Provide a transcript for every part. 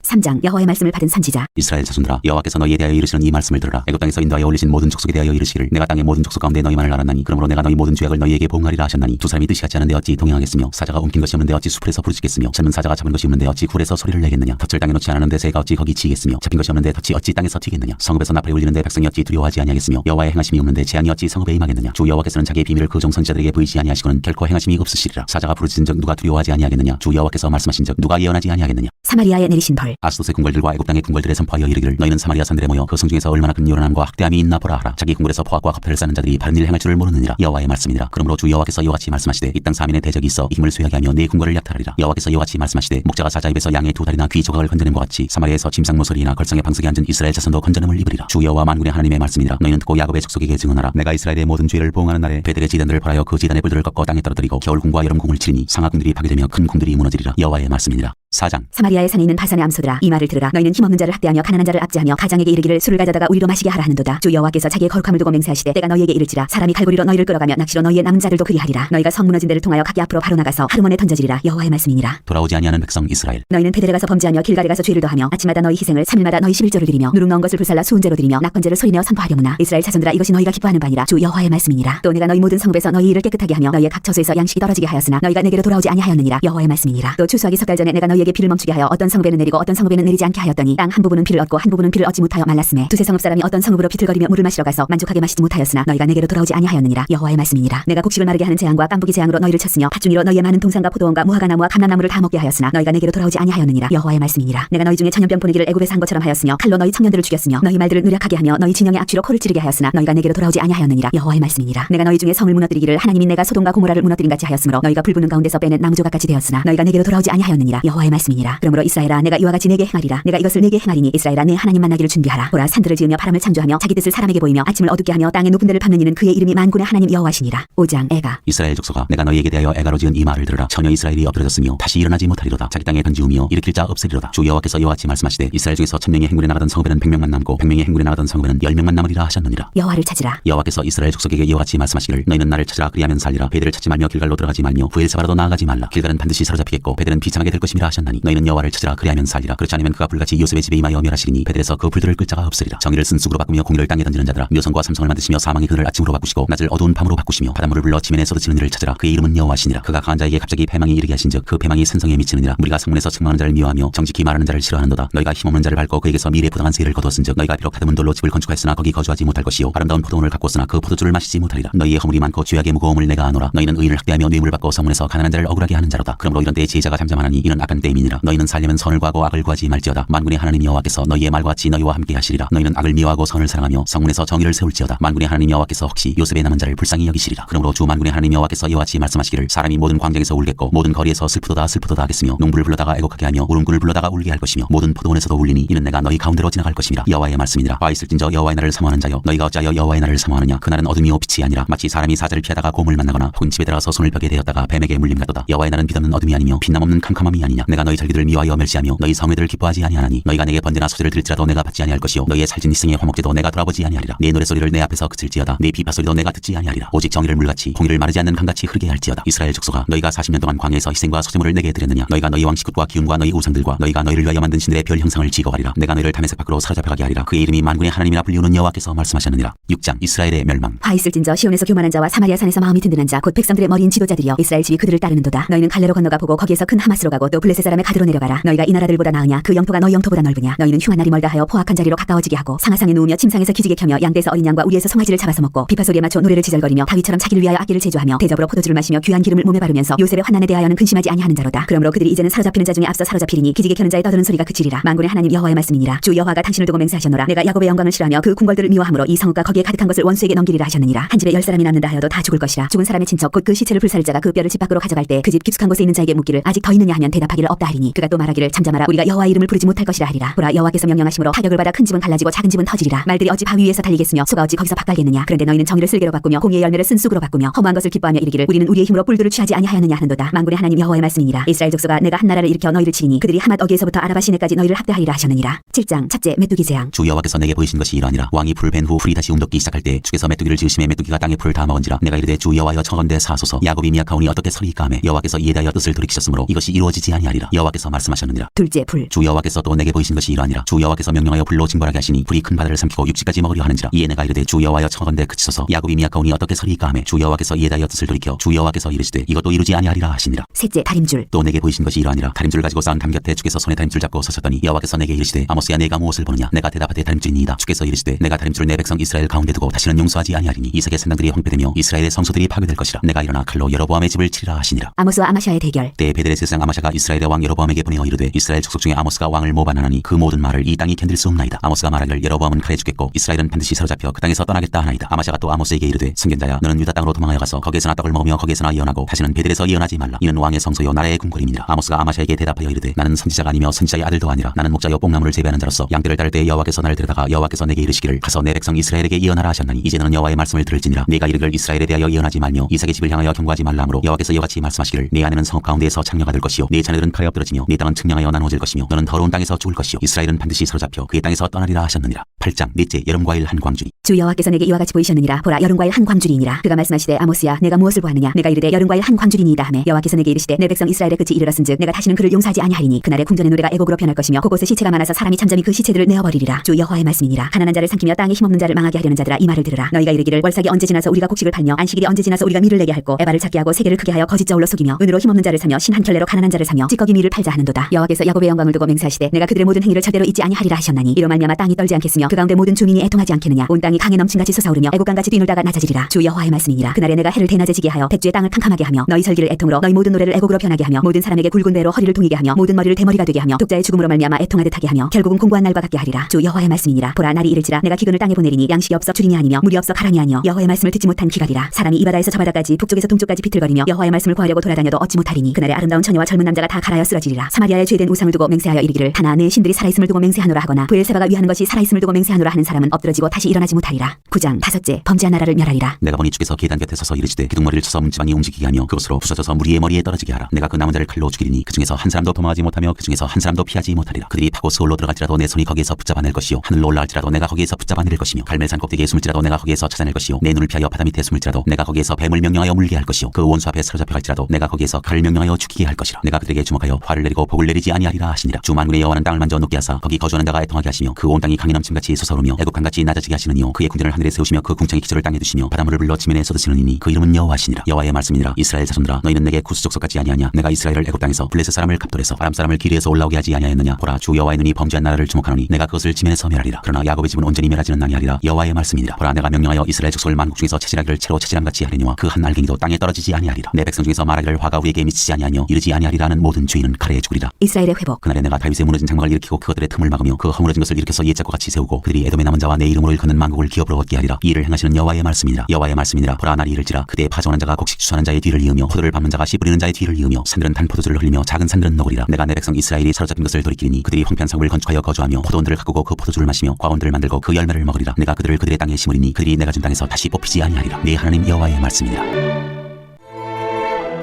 3장 여호와의 말씀을 받은 선지자. 이스라엘 자손들아, 여호와께서 너희에 대하여 이르시는 이 말씀을 들으라. 애굽 땅에서 인도하여 올리신 모든 족속에 대하여 이르시기를 내가 땅의 모든 족속 가운데 너희만을 알았나니 그러므로 내가 너희 모든 죄악을 너희에게 보응하리라 하셨나니 두 사람이 뜻이 같지 않은데 어찌 동행하겠으며 사자가 옮긴 것이 없는데 어찌 수풀에서 부르짖겠으며 젊은 사자가 잡은 것이 없는데 어찌 굴에서 소리를 내겠느냐. 덫을 땅에 놓지 않았는데 새가 어찌 거기 치겠으며 잡힌 것이 없는데 덫이 어찌 땅에서 튀겠느냐. 성읍에서 나팔이 울리는데 백성이 어찌 두려워하지 아니하겠으며 여호와의 행하심이 없는데 재앙이 어찌 성읍에 임하겠느냐. 주 여호와께서는 자기의 비밀을 그 종 선지자들에게 보이지 아니하시고는 결코 행하심이 없으시리라. 사자가 부르짖은즉 누가 두려워하지 아니하겠느냐. 주 여호와께서 말씀하신즉 누가 예언하지 아니하겠느냐. 사마리아에 내리신 벌. 아스돗의 궁궐들과 애굽 땅의 궁궐들에 선포하여 이르기를 너희는 사마리아 산들에 모여 그 성중에서 얼마나 큰 요란함과 학대함이 있나 보라 하라. 자기 궁궐에서 포악과 겁탈을 쌓는 자들이 바른 일 행할 줄을 모르느니라. 여호와의 말씀이니라. 그러므로 주 여호와께서 이와 같이 말씀하시되 이 땅 사민의 대적이 있어 이 힘을 쇠하게 하며 네 궁궐을 약탈하리라. 여호와께서 이와 같이 말씀하시되 목자가 사자 입에서 양의 두 다리나 귀 조각을 건져냄과 같이 사마리아에서 짐승 모서리나 걸성의 방석에 앉은 이스라엘 자손도 건져냄을 입으리라. 주 여호와 만군의 하나님의 말씀이니라. 너희는 듣고 야곱의 족속에게 증언하라. 내가 이스라엘의 모든 죄를 보응하는 날에 베델의 지단들을 벌하여 그 지단의 뿔들을 꺾어 땅에 떨어뜨리고 겨울궁과 여름궁을 치리니 상하궁들이 파괴되며 큰 궁들이 무너지리라. 여호와의 말씀이니라. 4장 사마리아의 산에 있는 바산의 암소들아, 이 말을 들으라. 너희는 힘없는 자를 학대하며 가난한 자를 압제하며 가장에게 이르기를 술을 가져다가 우리로 마시게 하라 하는도다. 주 여호와께서 자기의 거룩함을 두고 맹세하시되 때가 너희에게 이를지라. 사람이 갈고리로 너희를 끌어가며 낚시로 너희의 남은 자들도 그리하리라. 너희가 성 무너진 데를 통하여 각기 앞으로 바로 나가서 하루만에 던져지리라. 여호와의 말씀이니라. 돌아오지 아니하는 백성 이스라엘. 너희는 베델에 가서 범죄하며 길갈에 가서 죄를 더하며 아침마다 너희 희생을 3일마다 너희 11조를 드리며 누룩 넣은 것을 불살라 수은제로 드리며 낙헌제를 소리내어 선포하려무나. 이스라엘 자손들아, 이것이 너희가 기뻐하는 바니라. 주 여호와의 말씀이니라. 또 내가 너희 모든 성읍에서 너희 일을 깨끗하게 하며 너희의 각 처소에서 양식이 떨어지게 하였으나 너희가 내게로 돌아오지 아니하였느니라. 여호와의 말씀이니라. 또 추수하기 석 달 전에 내가 너희에게 비를 멈추게 하여 어떤 성읍에는 내리고 어떤 성읍에는 내리지 않게 하였더니 땅 한 부분은 비를 얻고 한 부분은 비를 얻지 못하여 말랐음에 두세 성읍 사람이 어떤 성읍으로 비틀거리며 물을 마시러 가서 만족하게 마시지 못하였으나 너희가 내게로 돌아오지 아니하였느니라. 여호와의 말씀이니라. 내가 곡식을 마르게 하는 재앙과 깐부기 재앙으로 너희를 쳤으며 팥중이로 너희의 많은 동산과 포도원과 무화과나무와 감람나무를 다 먹게 하였으나 너희가 내게로 돌아오지 아니하였느니라. 여호와의 말씀이니라. 내가 너희 중에 천연병 보내기를 애굽에서 한 것처럼 하였으며 칼로 너희 청년들을 죽였으며 너희 말들을 누략하게 하며 너희 진영의 악취로 코를 찌르게 하였으나 너희가 내게로 돌아오지 아니하였느니라. 여호와의 말씀이니라. 내가 너희 중에 성을 무너뜨리기를 하나님이 내가 소돔과 고모라를 무너뜨린 같이 하였으므로 너희가 불부는 가운데서 빼낸 나무조각같이 되었으나 너희가 내게로 돌아오지 아니하였느니라. 여호와의 말씀이니라. 그러므로 이스라엘아, 내가 이와 같이 내게 행하리라. 내가 이것을 내게 행하리니 이스라엘아, 내 하나님 만나기를 준비하라. 보라, 산들을 지으며 바람을 창조하며 자기 뜻을 사람에게 보이며 아침을 어둡게 하며 땅의 높은 데를 밟는 이는 그의 이름이 만군의 하나님 여호와시니라. 5장 애가. 이스라엘 족속아, 내가 너희에게 대하여 애가로 지은 이 말을 들으라. 전혀 이스라엘이 엎드러졌으며 다시 일어나지 못하리로다. 자기 땅에 던지우며 일으킬 자 없으리로다. 주 여호와께서 이와 같이 말씀하시되 이스라엘 중에서 1000명이 행군에 나가던 성읍에는 100명만 남고 100명이 행군에 나가던 성읍에는 10명만 남으리라 하셨느니라. 여호와를 찾으라. 여호와께서 이스라엘 족속에게 이와 같이 말씀하시기를 너희는 나를 찾으라. 그리하면 살리라. 베델을 찾지 말며 길갈로 들어가지 말며 브엘세바라도 나아가지 말라. 길갈은 반드시 사로잡히겠고 베델은 비참하게 될 것임이라 하셨나니 너희는 여호와를 찾으라. 그리하면 살리라. 그렇지 않으면 그가 불같이 요셉의 집에 임하여 멸하시리니 베델에서 그 불들을 끌 자가 없으리라. 정의를 쓴쑥으로 바꾸며 공의를 땅에 던지는 자들아, 묘성과 삼성을 만드시며 사망의 그늘을 아침으로 바꾸시고 낮을 어두운 밤으로 바꾸시며 바닷물을 불러 지면에 쏟아지는 이를 찾으라. 그의 이름은 여호와시니라. 그가 강한 자에게 갑자기 패망이 이르게 하신즉 그 패망이 산성에 미치느니라. 우리가 성문에서 책망하는 자를 미워하며 정직히 말하는 자를 싫어하는도다. 너희가 힘없는 자를 밟고 그에게서 미래 부당한 세를 거두었은즉 너희가 비록 다듬은 돌로 집을 건축하였으나 거기 거주하지 못할 것이요 아름다운 포도원을 가꾸었으나 그 포도주를 마시지 못하리라. 너희의 허물이 많고 죄악의 무거움을 내가 아노라. 너희는 의인을 학대하며 뇌물을 받고 성문에서 가난한 자를 억울하게 하는 자로다. 그러므로 이런 때에 지혜자가 잠잠하나니 이는 악한 때임이니라. 너희는 살려면 선을 구하고 악을 구하지 말지어다. 만군의 하나님 여호와께서 너희의 말과 같이 너희와 함께 하시리라. 너희는 악을 미워하고 선을 사랑하며 성문에서 정의를 세울지어다. 만군의 하나님 여호와께서 혹시 요셉의 남은 자를 불쌍히 여기시리라. 그러므로 주 만군의 하나님 여호와께서 이와 같이 말씀하시기를 사람이 모든 광장에서 울겠고 모든 거리에서 슬프도다 슬프도다 하겠으며 농부를 불러다가 애곡하게 하며 울음꾼을 불러다가 울게 할 것이며 모든 포도원에서도 울리니 이는 내가 너희 가운데로 지나갈 것임이라. 여호와의 말씀이니라. 와 있을진저 여호와의 날을 사모하는 자여, 너희가 어찌하여 여호와의 날을 사모하느냐. 그날은 어둠이요 빛이 아니라 마치 사람이 사자를 피하다가 곰을 만나거나 혹은 집에 들어가서 손을 벽에 대었다가 뱀에게 물림 같도다. 여호와의 날은 빛없는 어둠이 아니며 빛남 없는 캄캄함이 아니냐. 내가 너희 절기들을 미워하여 멸시하며 너희 성회들을 기뻐하지 아니하나니 너희가 내게 번제나 소제를 드릴지라도 내가 받지 아니할 것이요 너희의 살진 희생의 화목제도 내가 돌아보지 아니하리라. 네 노래소리를 내 앞에서 그칠지어다. 네 비파소리도 내가 듣지 아니하리라. 오직 정의를 물같이 공의를 마르지 않는 강같이 흐르게 할지어다. 이스라엘 족속아, 너희가 40년 동안 광야에서 희생과 소제물을 내게 드렸느냐. 너희가 너희 왕식굿과 기움과 너희 우상들과 너희가 너희를 위하여 만든 신들의 별 형상을 지거하리라. 내가 너희를 다메섹 밖으로 사로잡혀가게 하리라. 그의 이름이 만군의 하나님이라 불리우는 여호와께서 말씀하셨느니라. 6장 이스라엘의 멸망. 화 있을진저 시온에서 교만한 자와 사마리아 산에서 마음이 든든한 자 곧 백성들의 머리인 지도자들이여, 이스라엘 집이 그들을 따르는도다. 너희는 갈레로 건너가 보고 거기에서 큰 하마스로 가고 또 블레셋 사람의 가드로 내려가라. 너희가 이 나라들보다 나으냐. 그 영토가 너희 영토보다 넓으냐. 너희는 흉한 날이 멀다 하여 포악한 자리로 가까워지게 하고 상하상에 누우며 침상에서 기지개 켜며 양떼에서 어린 양과 우리에서 송아지를 잡아서 먹고 비파소리에 맞춰 노래를 지절거리며 다윗처럼 자기를 위하여 악기를 제조하며 대접으로 포도주를 마시며 귀한 기름을 몸에 바르면서 요셉의 환난에 대하여는 근심하지 아니하는 자로다. 그러므로 그들이 이제는 사로잡히는 자 중에 앞서 사로잡히리니 기지개 켜는 자의 떠드는 소리가 그치리라. 만군의 하나님 여호와의 말씀이니라. 주 여호와가 당신을 두고 맹세하셨노라. 내가 야곱의 영광을 싫어하며 그 궁궐들을 미워하므로 이 성읍과 거기에 가득한 것을 원수에게 넘기리라 하셨느니라. 한 집에 10사람이 남는다 하여도 다 죽을 것이라. 죽은 사람의 친척 곧 그 시체를 불사를 자가 그 뼈를 집 밖으로 가져갈 때 그 집 깊숙한 곳에 있는 자에게 묻기를 아직 더 있느냐 하면 대답하기를 없다 하리니 그가 또 말하기를 잠잠하라. 우리가 여호와의 이름을 부르지 못할 것이라 하리라. 보라, 여호와께서 명령하심으로 타격을 받아 큰 집은 갈라지고 작은 집은 터지리라. 말들이 어찌 바위 위에서 달리겠으며 소가 어찌 거기서 밭갈겠느냐. 그런데 너희는 정의를 슬개로 바꾸며 공의의 열매를 쓴쑥으로 바꾸며 허무한 것을 기뻐하며 이르기를 우리는 우리의 힘으로 뿔들을 취하지 아니하였느냐 하는도다. 만군의 하나님 여호와의 말씀이니라. 이스라엘 족속아, 내가 한 나라를 일으켜 너희를 치리니 그들이 하맛 어기에서부터 아라바 시내까지 너희를 학대하리라 하셨느니라. 7장 첫째 메뚜기 재앙. 주 여호와께서 내게 보이신 것이 이러하니라. 왕이 풀을 벤 후 풀이 다시 움돋기 시작할 때 축에서 메뚜기를 지으심에 메뚜기가 땅의 풀을 다 먹은지라. 내가 이르되 주 여호와여 청건대 사소서. 야곱이 미약하오니 어떻게 설이까하매 여호와께서 이에 대하여 뜻을 돌이키셨으므로 이것이 이루어지지 아니하리라. 하셨느니라. 여호와께서 말씀하셨느니라. 둘째 불. 주 여호와께서 또 내게 보이신 것이 이러하니라. 주 여호와께서 명령하여 불로 징벌하게 하시니 불이 큰 바다를 삼키고 육지까지 먹으려 하는지라. 이에 내가 이르되 주 여호와여 청하건대 그치소서. 야곱이 미약하오니 어떻게 서리이까 하매 주 여호와께서 이에 다하여 뜻을 돌이켜 주 여호와께서 이르시되 이것도 이루지 아니하리라 하시니라. 셋째 다림줄. 또 내게 보이신 것이 이러하니라. 다림줄 가지고 쌓은 담 곁에 주께서 손에 다림줄 잡고 서셨더니 여호와께서 내게 이르시되 아모스야 내가 무엇을 보느냐. 내가 대답하되 다림줄이니이다. 주께서 이르시되 내가 다림줄을 내 백성 이스라엘 가운데 두고 다시는 용서하지 아니하리니 이색의 산당들이 황폐되며 이스라엘의 성소들이 파괴될 것이라. 내가 일어나 칼로 여로보암의 집을 치리라 하시니라. 아모스와 아마샤의 대결. 때에 베델의 세상 아마샤가 이스라엘의 왕 여로보암에게 보내어 이르되 이스라엘 족속 중에 아모스가 왕을 모반하나니 그 모든 말을 이 땅이 견딜 수 없나이다. 아모스가 말하길 여로보암은 칼에 죽겠고 이스라엘은 반드시 사로잡혀 그 땅에서 떠나겠다 하나이다. 아마샤가 또 아모스에게 이르되 선견자야 너는 유다 땅으로 도망하여 가서 거기에서나 떡을 먹으며 거기에서나 예언하고 다시는 베델에서 예언하지 말라. 이는 왕의 성소요 나라의 궁궐임이니라. 아모스가 아마샤에게 대답하여 이르되 나는 선지자가 아니며 선지자의 아들도 아니라 나는 목자요 뽕나무를 재배하는 자로서 양떼를 따를 때 여호와께서 나를 데려다가 여호와께서 내게 이르시기를 가서 내 백성 이스라엘에게 예언하라 하셨나니 이제 너는 여호와의 말씀을 들을지니라. 네가 이르길 이스라엘에 대하여 예언하지 말며 이삭의 집을 향하여 경고하지 말라 하므로 여호와께서 이같이 말씀하시기를 네 아내는 성읍 가운데에서 창녀가 될 것이요 네 자녀들은 칼에 엎드러지며 네 땅은 측량하여 나누어질 것이며 너는 더러운 땅에서 죽을 것이요 이스라엘은 반드시 사로잡혀 그의 땅에서 떠나리라 하셨느니라. 8장 넷째 여름과일 한 광주리. 주 여호와께서 내게 이와 같이 보이셨느니라. 보라 여름과일 한 광주리니라. 그가 말씀하시되 아모스야 내가 무엇을 보았느냐. 내가 이르되 여름과일 한 광주리니이다 하매 여호와께서 내게 이르시되 내 백성 이스라엘의 끝이 이르렀은즉 내가 다시는 그를 용서하지 아니하리니 그날에 궁전의 노래가 애곡으로 변할 것이며 그곳에 시체가 많아서 사람이 잠잠히 그 시체들을 내어버리리라. 주 여호와의 말씀이니라. 가난한 자를 삼키며 땅에 힘없는 자를 망하게 하려는 자들아 이 말을 들으라. 너희가 이르기를 월삭이 언제 지나서 우리가 곡식을 팔며 안식일이 언제 지나서 우리가 밀을 내게 할고 에바를 작게 하고 세계를 크게 하여 거짓 저울로 속이며 은으로 힘없는 자를 사며 신 한 켤레로 가난한 자를 사며 찌꺼기 밀을 팔자 하는도다. 여호와께서 야곱의 영광을 두고 맹세하시되 내가 그들의 모든 행위를 절대로 잊지 아니하리라 하셨나니 이로 말미암아 땅이 떨지 않겠으며 그 가운데 모든 주민이 애통하지 않겠느냐. 온 땅이 강에 넘친같이 솟아오르며 애국강같이 뛰놀다가 낮아지리라. 주 여호와의 말씀이니라. 그날에 내가 해를 대낮에지게 하여 백주의 땅을 캄캄하게 하며 너희 설기를 애통으로 너희 모든 노래를 애곡으로 변하게 하며 모든 사람에게 굵은 배로 허리를 동이게 하며 모든 머리를 대머리가 되게 하며 독자의 죽음으로 말미암아 애통하듯 하게 하며 결국은 공고한 날과 같게 하리라. 주 여호와의 말씀이니라. 보라 날이 이를지라 내가 기근을 땅에 보내리니 양식이 없어 줄이니 아니며 물이 없어 가라니 아니요 여호와의 말씀을 듣지 못한 기갈이라. 사람이 이 바다에서 저 바다까지 북쪽에서 동쪽까지 비틀거리며 여호와의 말씀을 구하려고 돌아다녀도 얻지 못하리니 그날에 아름다운 처녀와 젊은 남자가 다 갈아여 쓰러지리라. 사마리아의 죄된 우상을 두고 맹세하여 이르기를 하나 내 신들이 살아있음을 두고 맹세하노라 하거나 브엘세바가 위하는 것이 살아있음을 두고 맹세하노라 하는 사람은 엎드러지고 다시 일어나지 못하리라. 9장 다섯째 범죄한 나라를 멸하리라. 내가 보니 주께서 계단 곁에 서서 이르시되 기둥머리를 쳐서 문지방이 움직이게 하며 그것으로 부서져서 무리의 머리에 떨어지게 하라. 내가 그 남은 자를 칼로 죽이리니 그 중에서 한 사람도 도망하지 못하며 그 중에서 한 사람도 피하지 못하리라. 그들이 타고 스올로 들어갈지라도 내 손이 거기에서 붙잡아낼 것이요 하늘로 올라갈지라도 내가 거기에서 붙잡아낼 것이며 갈멜산 꼭대기에 숨을지라도 내가 거기에서 찾아낼 것이요 내 눈을 피하여 바다 밑에 숨을지라도 내가 거기에서 뱀을 명령하여 물게 할 것이요 그 원수 앞에 사로잡혀 갈지라도 내가 거기에서 칼을 명령하여 죽이게 할 것이라. 내가 그들에게 주목하여 화를 내리고 복을 내리지 아니하리라 하시니라. 주 만군의 여호와는 땅을 만져 녹게 하사 거기 거주하는 자가 애통하게 하시며 그 온 땅이 강이 넘침같이 솟아오르며 애국강같이 낮아지게 하시느니요 그의 궁전을 하늘에 세우시며 그 궁창의 기초를 땅에 두시며 바닷물을 불러 지면에 쏟으시느니니 그 이름은 여호와시니라. 여호와의 말씀이니라. 이스라엘 자손들아 너희는 내게 구수족속 같지 아니하냐. 내가 이스라엘을 애굽 땅에서 블레셋 사람을 갑돌에서 아람 사람을 기르에서 올라오게 하지 아니하였느냐. 보라 주 여호와의 눈이 범죄한 나라를 주목하노니 내가 그것을 지면에서 멸하리라. 그러나 야곱의 집은 온전히 멸하지는 아니하리라. 여호와의 말씀이니라. 보라 내가 명령하여 이스라엘 족속을 만국 중에서 채질하기를 채로 채질함같이 하리니와 그 한 알갱이도 땅에 떨어지지 아니하리라. 내 백성 중에서 말하기를 화가 우리에게 미치지 아니하며 이르지 아니하리라는 모든 죄인은 칼에 죽으리라. 이스라엘의 회복. 그날에 내가 다윗의 무너진 장막을 일으키고 그것들의 틈을 막으며 그 허물어진 것을 일으켜서 옛적과 같이 세우고 그들이 에돔의 남은 자와 내 이름으로 일컫는 만국을 기업으로 얻게 하리라. 이 일을 행하시는 여호와의 말씀이니라. 여호와의 말씀이니라. 보라 날이 이를지라 그때 파종하는 자가 곡식 추수하는 자의 뒤를 이으며 포도를 밟는 자가 씨 뿌리는 자의 뒤를 이으며 산들은 단 포도주를 흘리며 작은 산들은 녹으리라. 내가 내 백성 이스라엘이 사로잡힌 것을 돌이키리니 그들이 황폐한 성을 건축하여 거주하며 포도원들을 가꾸고 그 포도주를 마시며 과원들을 만들고 그 열매를 먹으리라. 내가 그들을 그들의 땅에 심으리니 그들이 내가 준 땅에서 다시 뽑히지 아니하리라. 네 하나님 여호와의 말씀이니라.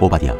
오바댜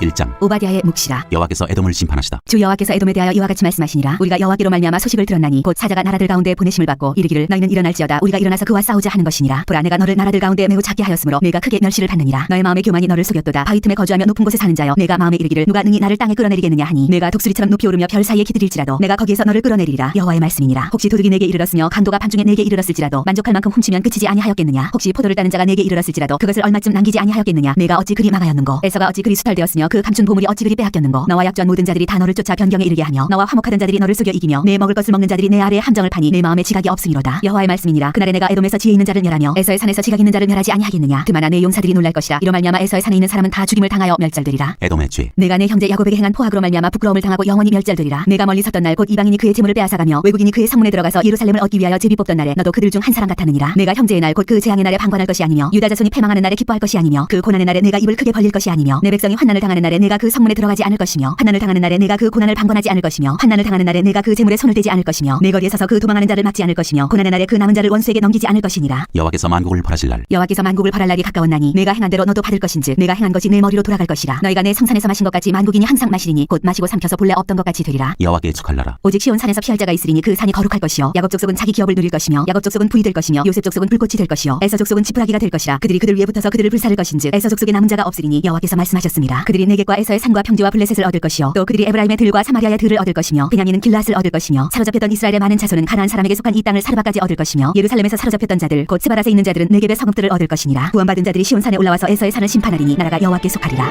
1장. 오바댜의 묵시라. 여호와께서 에돔을 심판하시다. 주 여호와께서 에돔에 대하여 이와 같이 말씀하시니라. 우리가 여호와께로 말미암아 소식을 들었나니 곧 사자가 나라들 가운데 보내심을 받고 이르기를 너희는 일어날지어다 우리가 일어나서 그와 싸우자 하는 것이니라. 보라 내가 너를 나라들 가운데 매우 작게 하였으므로 내가 크게 멸시를 받느니라. 너의 마음의 교만이 너를 속였도다. 바위 틈에 거주하며 높은 곳에 사는 자여 내가 마음에 이르기를 누가 능히 나를 땅에 끌어내리겠느냐 하니 내가 독수리처럼 높이 오르며 별 사이에 기들일지라도 내가 거기에서 너를 끌어내리리라. 여호와의 말씀이니라. 혹시 도둑이 내게 이르렀으며 강도가 밤중에 내게 이르렀을지라도 만족할 만큼 훔치면 그치지 아니하였겠느냐. 혹시 포도를 따는 자가 내게 이르렀을지라도 그것을 얼마쯤 남기지 아니하였겠느냐. 내가 어찌 그리 망하였는고. 에서가 어찌 그리 수탈되었으며 그 감춘 보물이 어찌 그리 빼앗겼는고. 너와 약조한 모든 자들이 다 너를 쫓아 변경에 이르게 하며 너와 화목하던 자들이 너를 속여 이기며 내 먹을 것을 먹는 자들이 내 아래에 함정을 파니 내 마음에 지각이 없음이로다. 여호와의 말씀이니라. 그날에 내가 에돔에서 지혜 있는 자를 멸하며 에서의 산에서 지각 있는 자를 멸하지 아니하겠느냐. 그만아 내 용사들이 놀랄 것이라. 이로 말미암아 에서의 산에 있는 사람은 다 죽임을 당하여 멸절되리라. 에돔의 죄. 내가 내 형제 야곱에게 행한 포악으로 말미암아 부끄러움을 당하고 영원히 멸절되리라. 내가 멀리 섰던 날 곧 이방인이 그의 재물을 빼앗아가며 외국인이 그의 성문에 들어가서 예루살렘을 얻기 위하여 제비 뽑던 날에 너도 그들 중 한 사람 같았느니라. 내가 형제의 날 곧 그 재앙의 날에 방관할 것이 아니며 유다 자손이 패망하는 날에 기뻐할 것이 아니며 그 고난의 날에 내가 입을 크게 벌릴 것이 아니며 내 백성이 환난을 당하는 날에 내가 그 성문에 들어가지 않을 것이며 환난을 당하는 날에 내가 그 고난을 방관하지 않을 것이며 환난을 당하는 날에 내가 그 재물에 손을 대지 않을 것이며 내 거리에 서서 그 도망하는 자를 막지 않을 것이며 고난의 날에 그 남은 자를 원수에게 넘기지 않을 것이니라. 여호와께서 만국을 벌하실 날. 여호와께서 만국을 벌할 날이 가까웠나니 내가 행한 대로 너도 받을 것인즉 내가 행한 것이 내 머리로 돌아갈 것이라. 너희가 내 성산에서 마신 것 같이 만국인이 항상 마시리니 곧 마시고 삼켜서 본래 없던 것 같이 되리라. 여호와께 축할라라. 오직 시온 산에서 피할 자가 있으리니 그 산이 거룩할 것이요 야곱 족속은 자기 기업을 누릴 것이며 야곱 족속은 부이 될 것이며 요셉 족속은 불꽃이 될 것이요 에서 족속은 지푸라기가 될 것이라. 그들이 그들 위에 붙어서 그들을 불살을 것인즉 에서 족속에 남은 자가 없으리니 여호와께서 말씀하셨습니다. 그들이 네겝과 에서의 산과 평지와 블레셋을 얻을 것이요 또 그들이 에브라임의 들과 사마리아의 들을 얻을 것이며 베냐민은 길앗을 얻을 것이며 사로잡혔던 이스라엘의 많은 자손은 가나안 사람에게 속한 이 땅을 사르바까지 얻을 것이며 예루살렘에서 사로잡혔던 자들 곧 스바닷에 있는 자들은 네겝의 성읍들을 얻을 것이니라. 구원받은 자들이 시온산에 올라와서 에서의 산을 심판하리니 나라가 여호와께 속하리라.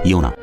요나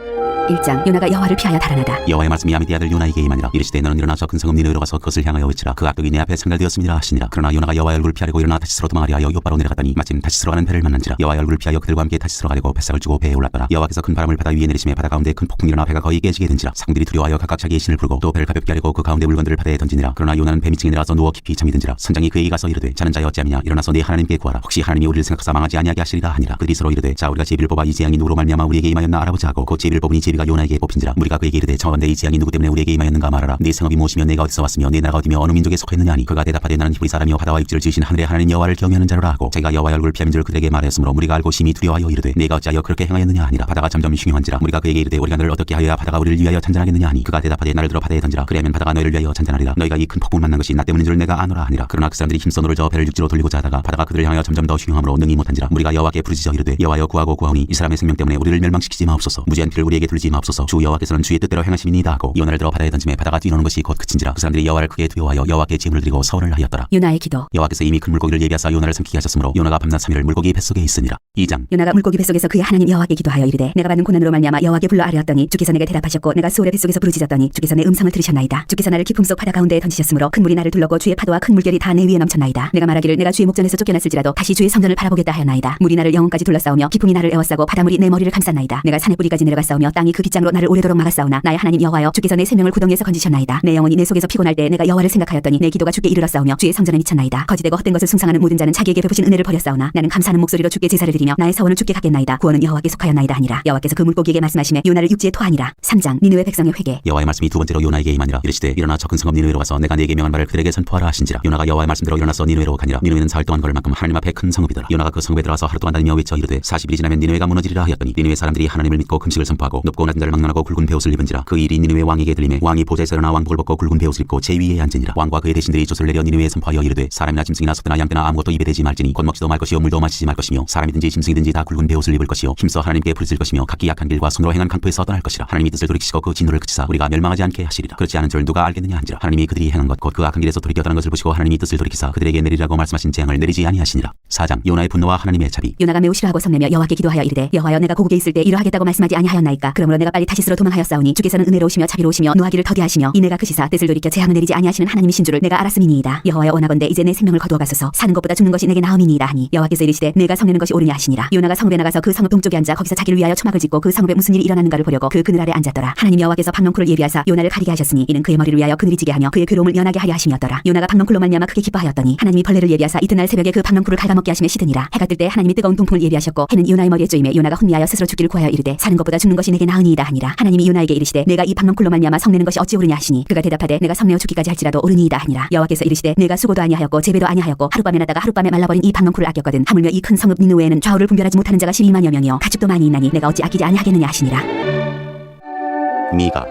1장. 요나가 여호와를 피하여 달아나다. 여호와의 말씀이 아미디 아들 요나에게 임하니라. 이르시되 너는 일어나서 큰 성읍 니느웨로 가서 그것을 향하여 외치라. 그 악독이 내 앞에 상달되었음이라 하시니라. 그러나 요나가 여호와의 얼굴을 피하려고 일어나 타시스로 도망하려 하여 요바로 내려갔더니 마침 타시스로 가는 배를 만난지라. 여호와의 얼굴을 피하여 그들과 함께 타시스로 가려고 뱃삭을 주고 배에 올랐더라. 여호와께서 큰 바람을 바다 위에 내리시매 바다 가운데 큰 폭풍이 일어나 배가 거의 깨지게 된지라. 상들이 두려워하여 각각 자기의 신을 부르고 또 배를 가볍게 하려고 그 가운데 물건들을 바다에 던지니라. 그러나 요나는 배 밑층에 내려가서 누워 깊이 잠이 든지라. 선장이 그에게 가서 이르되 자는 자여 어찌함이냐. 일어나서 네 하나님께 구하라. 혹시 하나님이 우리를 생각하사 망하지 아니하게 하시리라 하니라. 그들이 서로 이르되 자 우리가 제비를 뽑아 이 재앙이 누구로 말미암아 우리에게 임하였나 알아보자 하고 곧 제비를 뽑으니 제비가 요나에게 뽑힌지라. 우리가 그에게 이르되 청하건대 이 재앙이 누구 때문에 우리에게 임하였는가 말하라. 네 성읍이 무엇이며 내가 어디서 왔으며 네 나라가 어디며 어느 민족에 속했느냐 하니 그가 대답하되 나는 히브리 사람이요 바다와 육지를 지으신 하늘의 하나님 여호와를 경외하는 자로라 하고 자기가 여호와의 얼굴을 피하는 줄 그들에게 말하였으므로 우리가 알고 심히 두려워하여 이르되 내가 어찌하여 그렇게 행하였느냐 하니라. 바다가 점점 흉흉한지라. 우리가 그에게 이르되 우리가 너를 어떻게 하여야 바다가 우리를 위하여 잔잔하겠느냐 하니 그가 대답하되 나를 들어 바다에 던지라. 그리하면 바다가 너희를 위하여 잔잔하리라. 너희가 이 큰 폭풍을 만난 것이 나 때문인 줄 내가 아노라 하니라. 그러나 그 사람들이 힘써 노를 저어 배를 육지로 돌리고자 하다가 바다가 그들을 향하여 점점 더 흉흉함으로 능히 못한지라. 우리가 여호와께 부르짖어 이르되 여호와여 구하고 구하오니 이 사람의 생명 때문에 우리를 멸망시키지 마옵소서. 무지한 피를 우리에게 들지 마옵소서. 주 여호와께서는 주의 뜻대로 행하심이니이다 하고 요나를 들어 바다에 던짐에 바다가 뛰노는 것이 곧 그친지라. 그 사람들이 여호와를 크게 두려워하여 여호와께 제물을 드리고 서원을 하였더라. 요나의 기도. 여호와께서 이미 큰 물고기를 예비하사 요나를 삼키게 하셨으므로 요나가 밤낮 3일을 물고기 뱃속에 있으니라. 2장. 요나가 물고기 뱃속에서 그의 하나님 여호와께 기도하여 이르되 내가 받은 고난으로 말미암아 여호와께 불러 아뢰었더니 주께서 내게 대답하셨고 내가 수월의 뱃속에서 부르짖었더니 주께서 내 음성을 들으셨나이다. 주께서 나를 깊음 속 바다 가운데에 던지셨으므로 큰 물이 나를 둘렀고 주의 파도와 큰 물결이 다 내 위에 넘쳤나이다. 내가 말하기를 내가 주의 목전에서 쫓겨났을지라도 다시 주의 성전을 바라보겠다 하였나이다. 물이 나를 영혼까지 둘러싸우며 깊음이 나를 에워싸고 바닷물이 내 머리를 감쌌나이다. 내가 산의 뿌리까지 내려갔사오며 땅이 그 깃장으로 나를 오래도록 막았사오나 나의 하나님 여호와여 주께서 내 생명을 구덩이에서 건지셨나이다. 내 영혼이 내 속에서 피곤할 때 내가 여호와를 생각하였더니 내 기도가 주께 이르렀사오며 주의 성전에 미쳤나이다. 거짓되고 헛된 것을 숭상하는 모든 자는 자기에게 베푸신 은혜를 버렸사오나 나는 감사하는 목소리로 주께 제사를 드리며 나의 서원을 주께 갖겠나이다. 구원은 여호와께 속하였나이다 하니라. 여호와께서 그 물고기에게 말씀하시매 요나를 육지에 토하니라. 3장. 니느웨 백성의 회개. 여호와의 말씀이 두 번째로 요나에게 임하니라. 이르시되 일어나 저 큰 성읍 니느웨로 가서 내가 네게 명한 바를 그들에게 선포하라 하신지라. 요나가 여호와의 말씀대로 일어나서 니느웨로 가니라. 니느웨는 사흘 동안 걸을 만큼 하나님 앞에 큰 성읍이더라. 요나가 그 성읍에 들어가서 하루 동안 다니며 외쳐 이르되 40일이 지나면 니느웨가 무너지리라 하였더니 니느웨 사람들이 하나님을 믿고 금식을 선포하고 높고 낮은 자를 막론하고 굵은 베옷을 입은지라. 그 일이 니느웨 왕에게 들리매 왕이 보좌에서 일어나 왕복을 벗고 굵은 베옷을 입고 제 위에 앉으니라. 왕과 그의 대신들이 조서를 내려 니느웨에 선포하여 이르되 사람이나 짐승이나 소떼나 양떼나 아무것도 입에 대지 말지니 곧 먹지도 말 것이요 물도 마시지 말 것이며 사람이든지 짐승이든지 다 굵은 베옷을 입을 것이요 힘써 하나님께 부르짖을 것이며 각기 약한 길과 손으로 행한 강포에서 떠날 것이라. 하나님이 뜻을 돌이키시고 그 진노를 그치사 우리가 멸망하지 않게 하시리라. 그렇지 않은 줄 누가 알겠느냐 한지라. 하나님이 그들이 행한 것 곧 그 악한 길에서 돌이켜 떠난 것을 보시고 하나님이 뜻을 돌이키사 그들에게 내리라고 말씀하신 재앙을 내리지 아니하시니라. 4장. 요나의 분노와 하나님의 자비. 요나가 매우 싫어하고 성내며 여호와께 기도하여 이르되 여호와여 내가 고국에 있을 때 이러하겠다고 말씀하지 아니하였나이까. 그러므로 내가 빨리 타시스로 도망하였사오니 주께서는 은혜로우시며 자비로우시며 노하기를 더디하시며 이내가 크시사 뜻을 돌이켜 재앙을 내리지 아니하시는 하나님이신 줄을 내가 알았음이니이다. 여호와여 원하건대 이제 내 생명을 거두어 가소서. 사는 것보다 죽는 것이 내게 나음이니이다 하니 여호와께서 이르시되 내가 성내는 것이 옳으냐 하시니라. 요나가 성읍에 나가서 그 성읍 동쪽에 앉아 거기서 자기를 위하여 초막을 짓고 그 성읍에 무슨 일이 일어나는가를 보려고 그 그늘 아래 앉았더라. 하나님 여호와께서 박넝쿨을 예비하사 요나를 가리게 하셨으니 이는 그의 머리를 위하여 그늘이 지게 하며 그의 괴로움을 연하게 하려 하심이었더라. 요나가 박넝쿨로 말미암아 크게 기뻐하였더니 하나님이 벌레를 예비하사 이튿날 새벽에 그 박넝쿨을 갉아먹게 하심에 시드니라. 해가 뜰 때 하나님이 뜨거운 동풍을 예비하셨고 해는 요나의 머리에 쪼임에 요나가 혼미하여 스스로 죽기를 구하여 이르되 사는 것보다 죽는 것이 내게 나으니이다 하니라. 하나님이 요나에게 이르시되 내가 이 박넝쿨로 말미암아 성내는 것이 어찌 옳으냐 하시니 그가 대답하되 내가 성내어 죽기까지 할지라도 옳으니이다 하니라. 여호와께서 이르시되 내가 수고도 아니하였고 재배도 아니하였고 하룻밤에 났다가 하룻밤에 말라버린 이 박넝쿨을 아꼈거든. 하물며 이 큰 성읍 니느웨에는 좌우를 분별하지 못하는 자가 12만여 명이요 가축도 많이 있나니 내가 어찌 아끼지 아니하겠느냐 하시니라. 미가.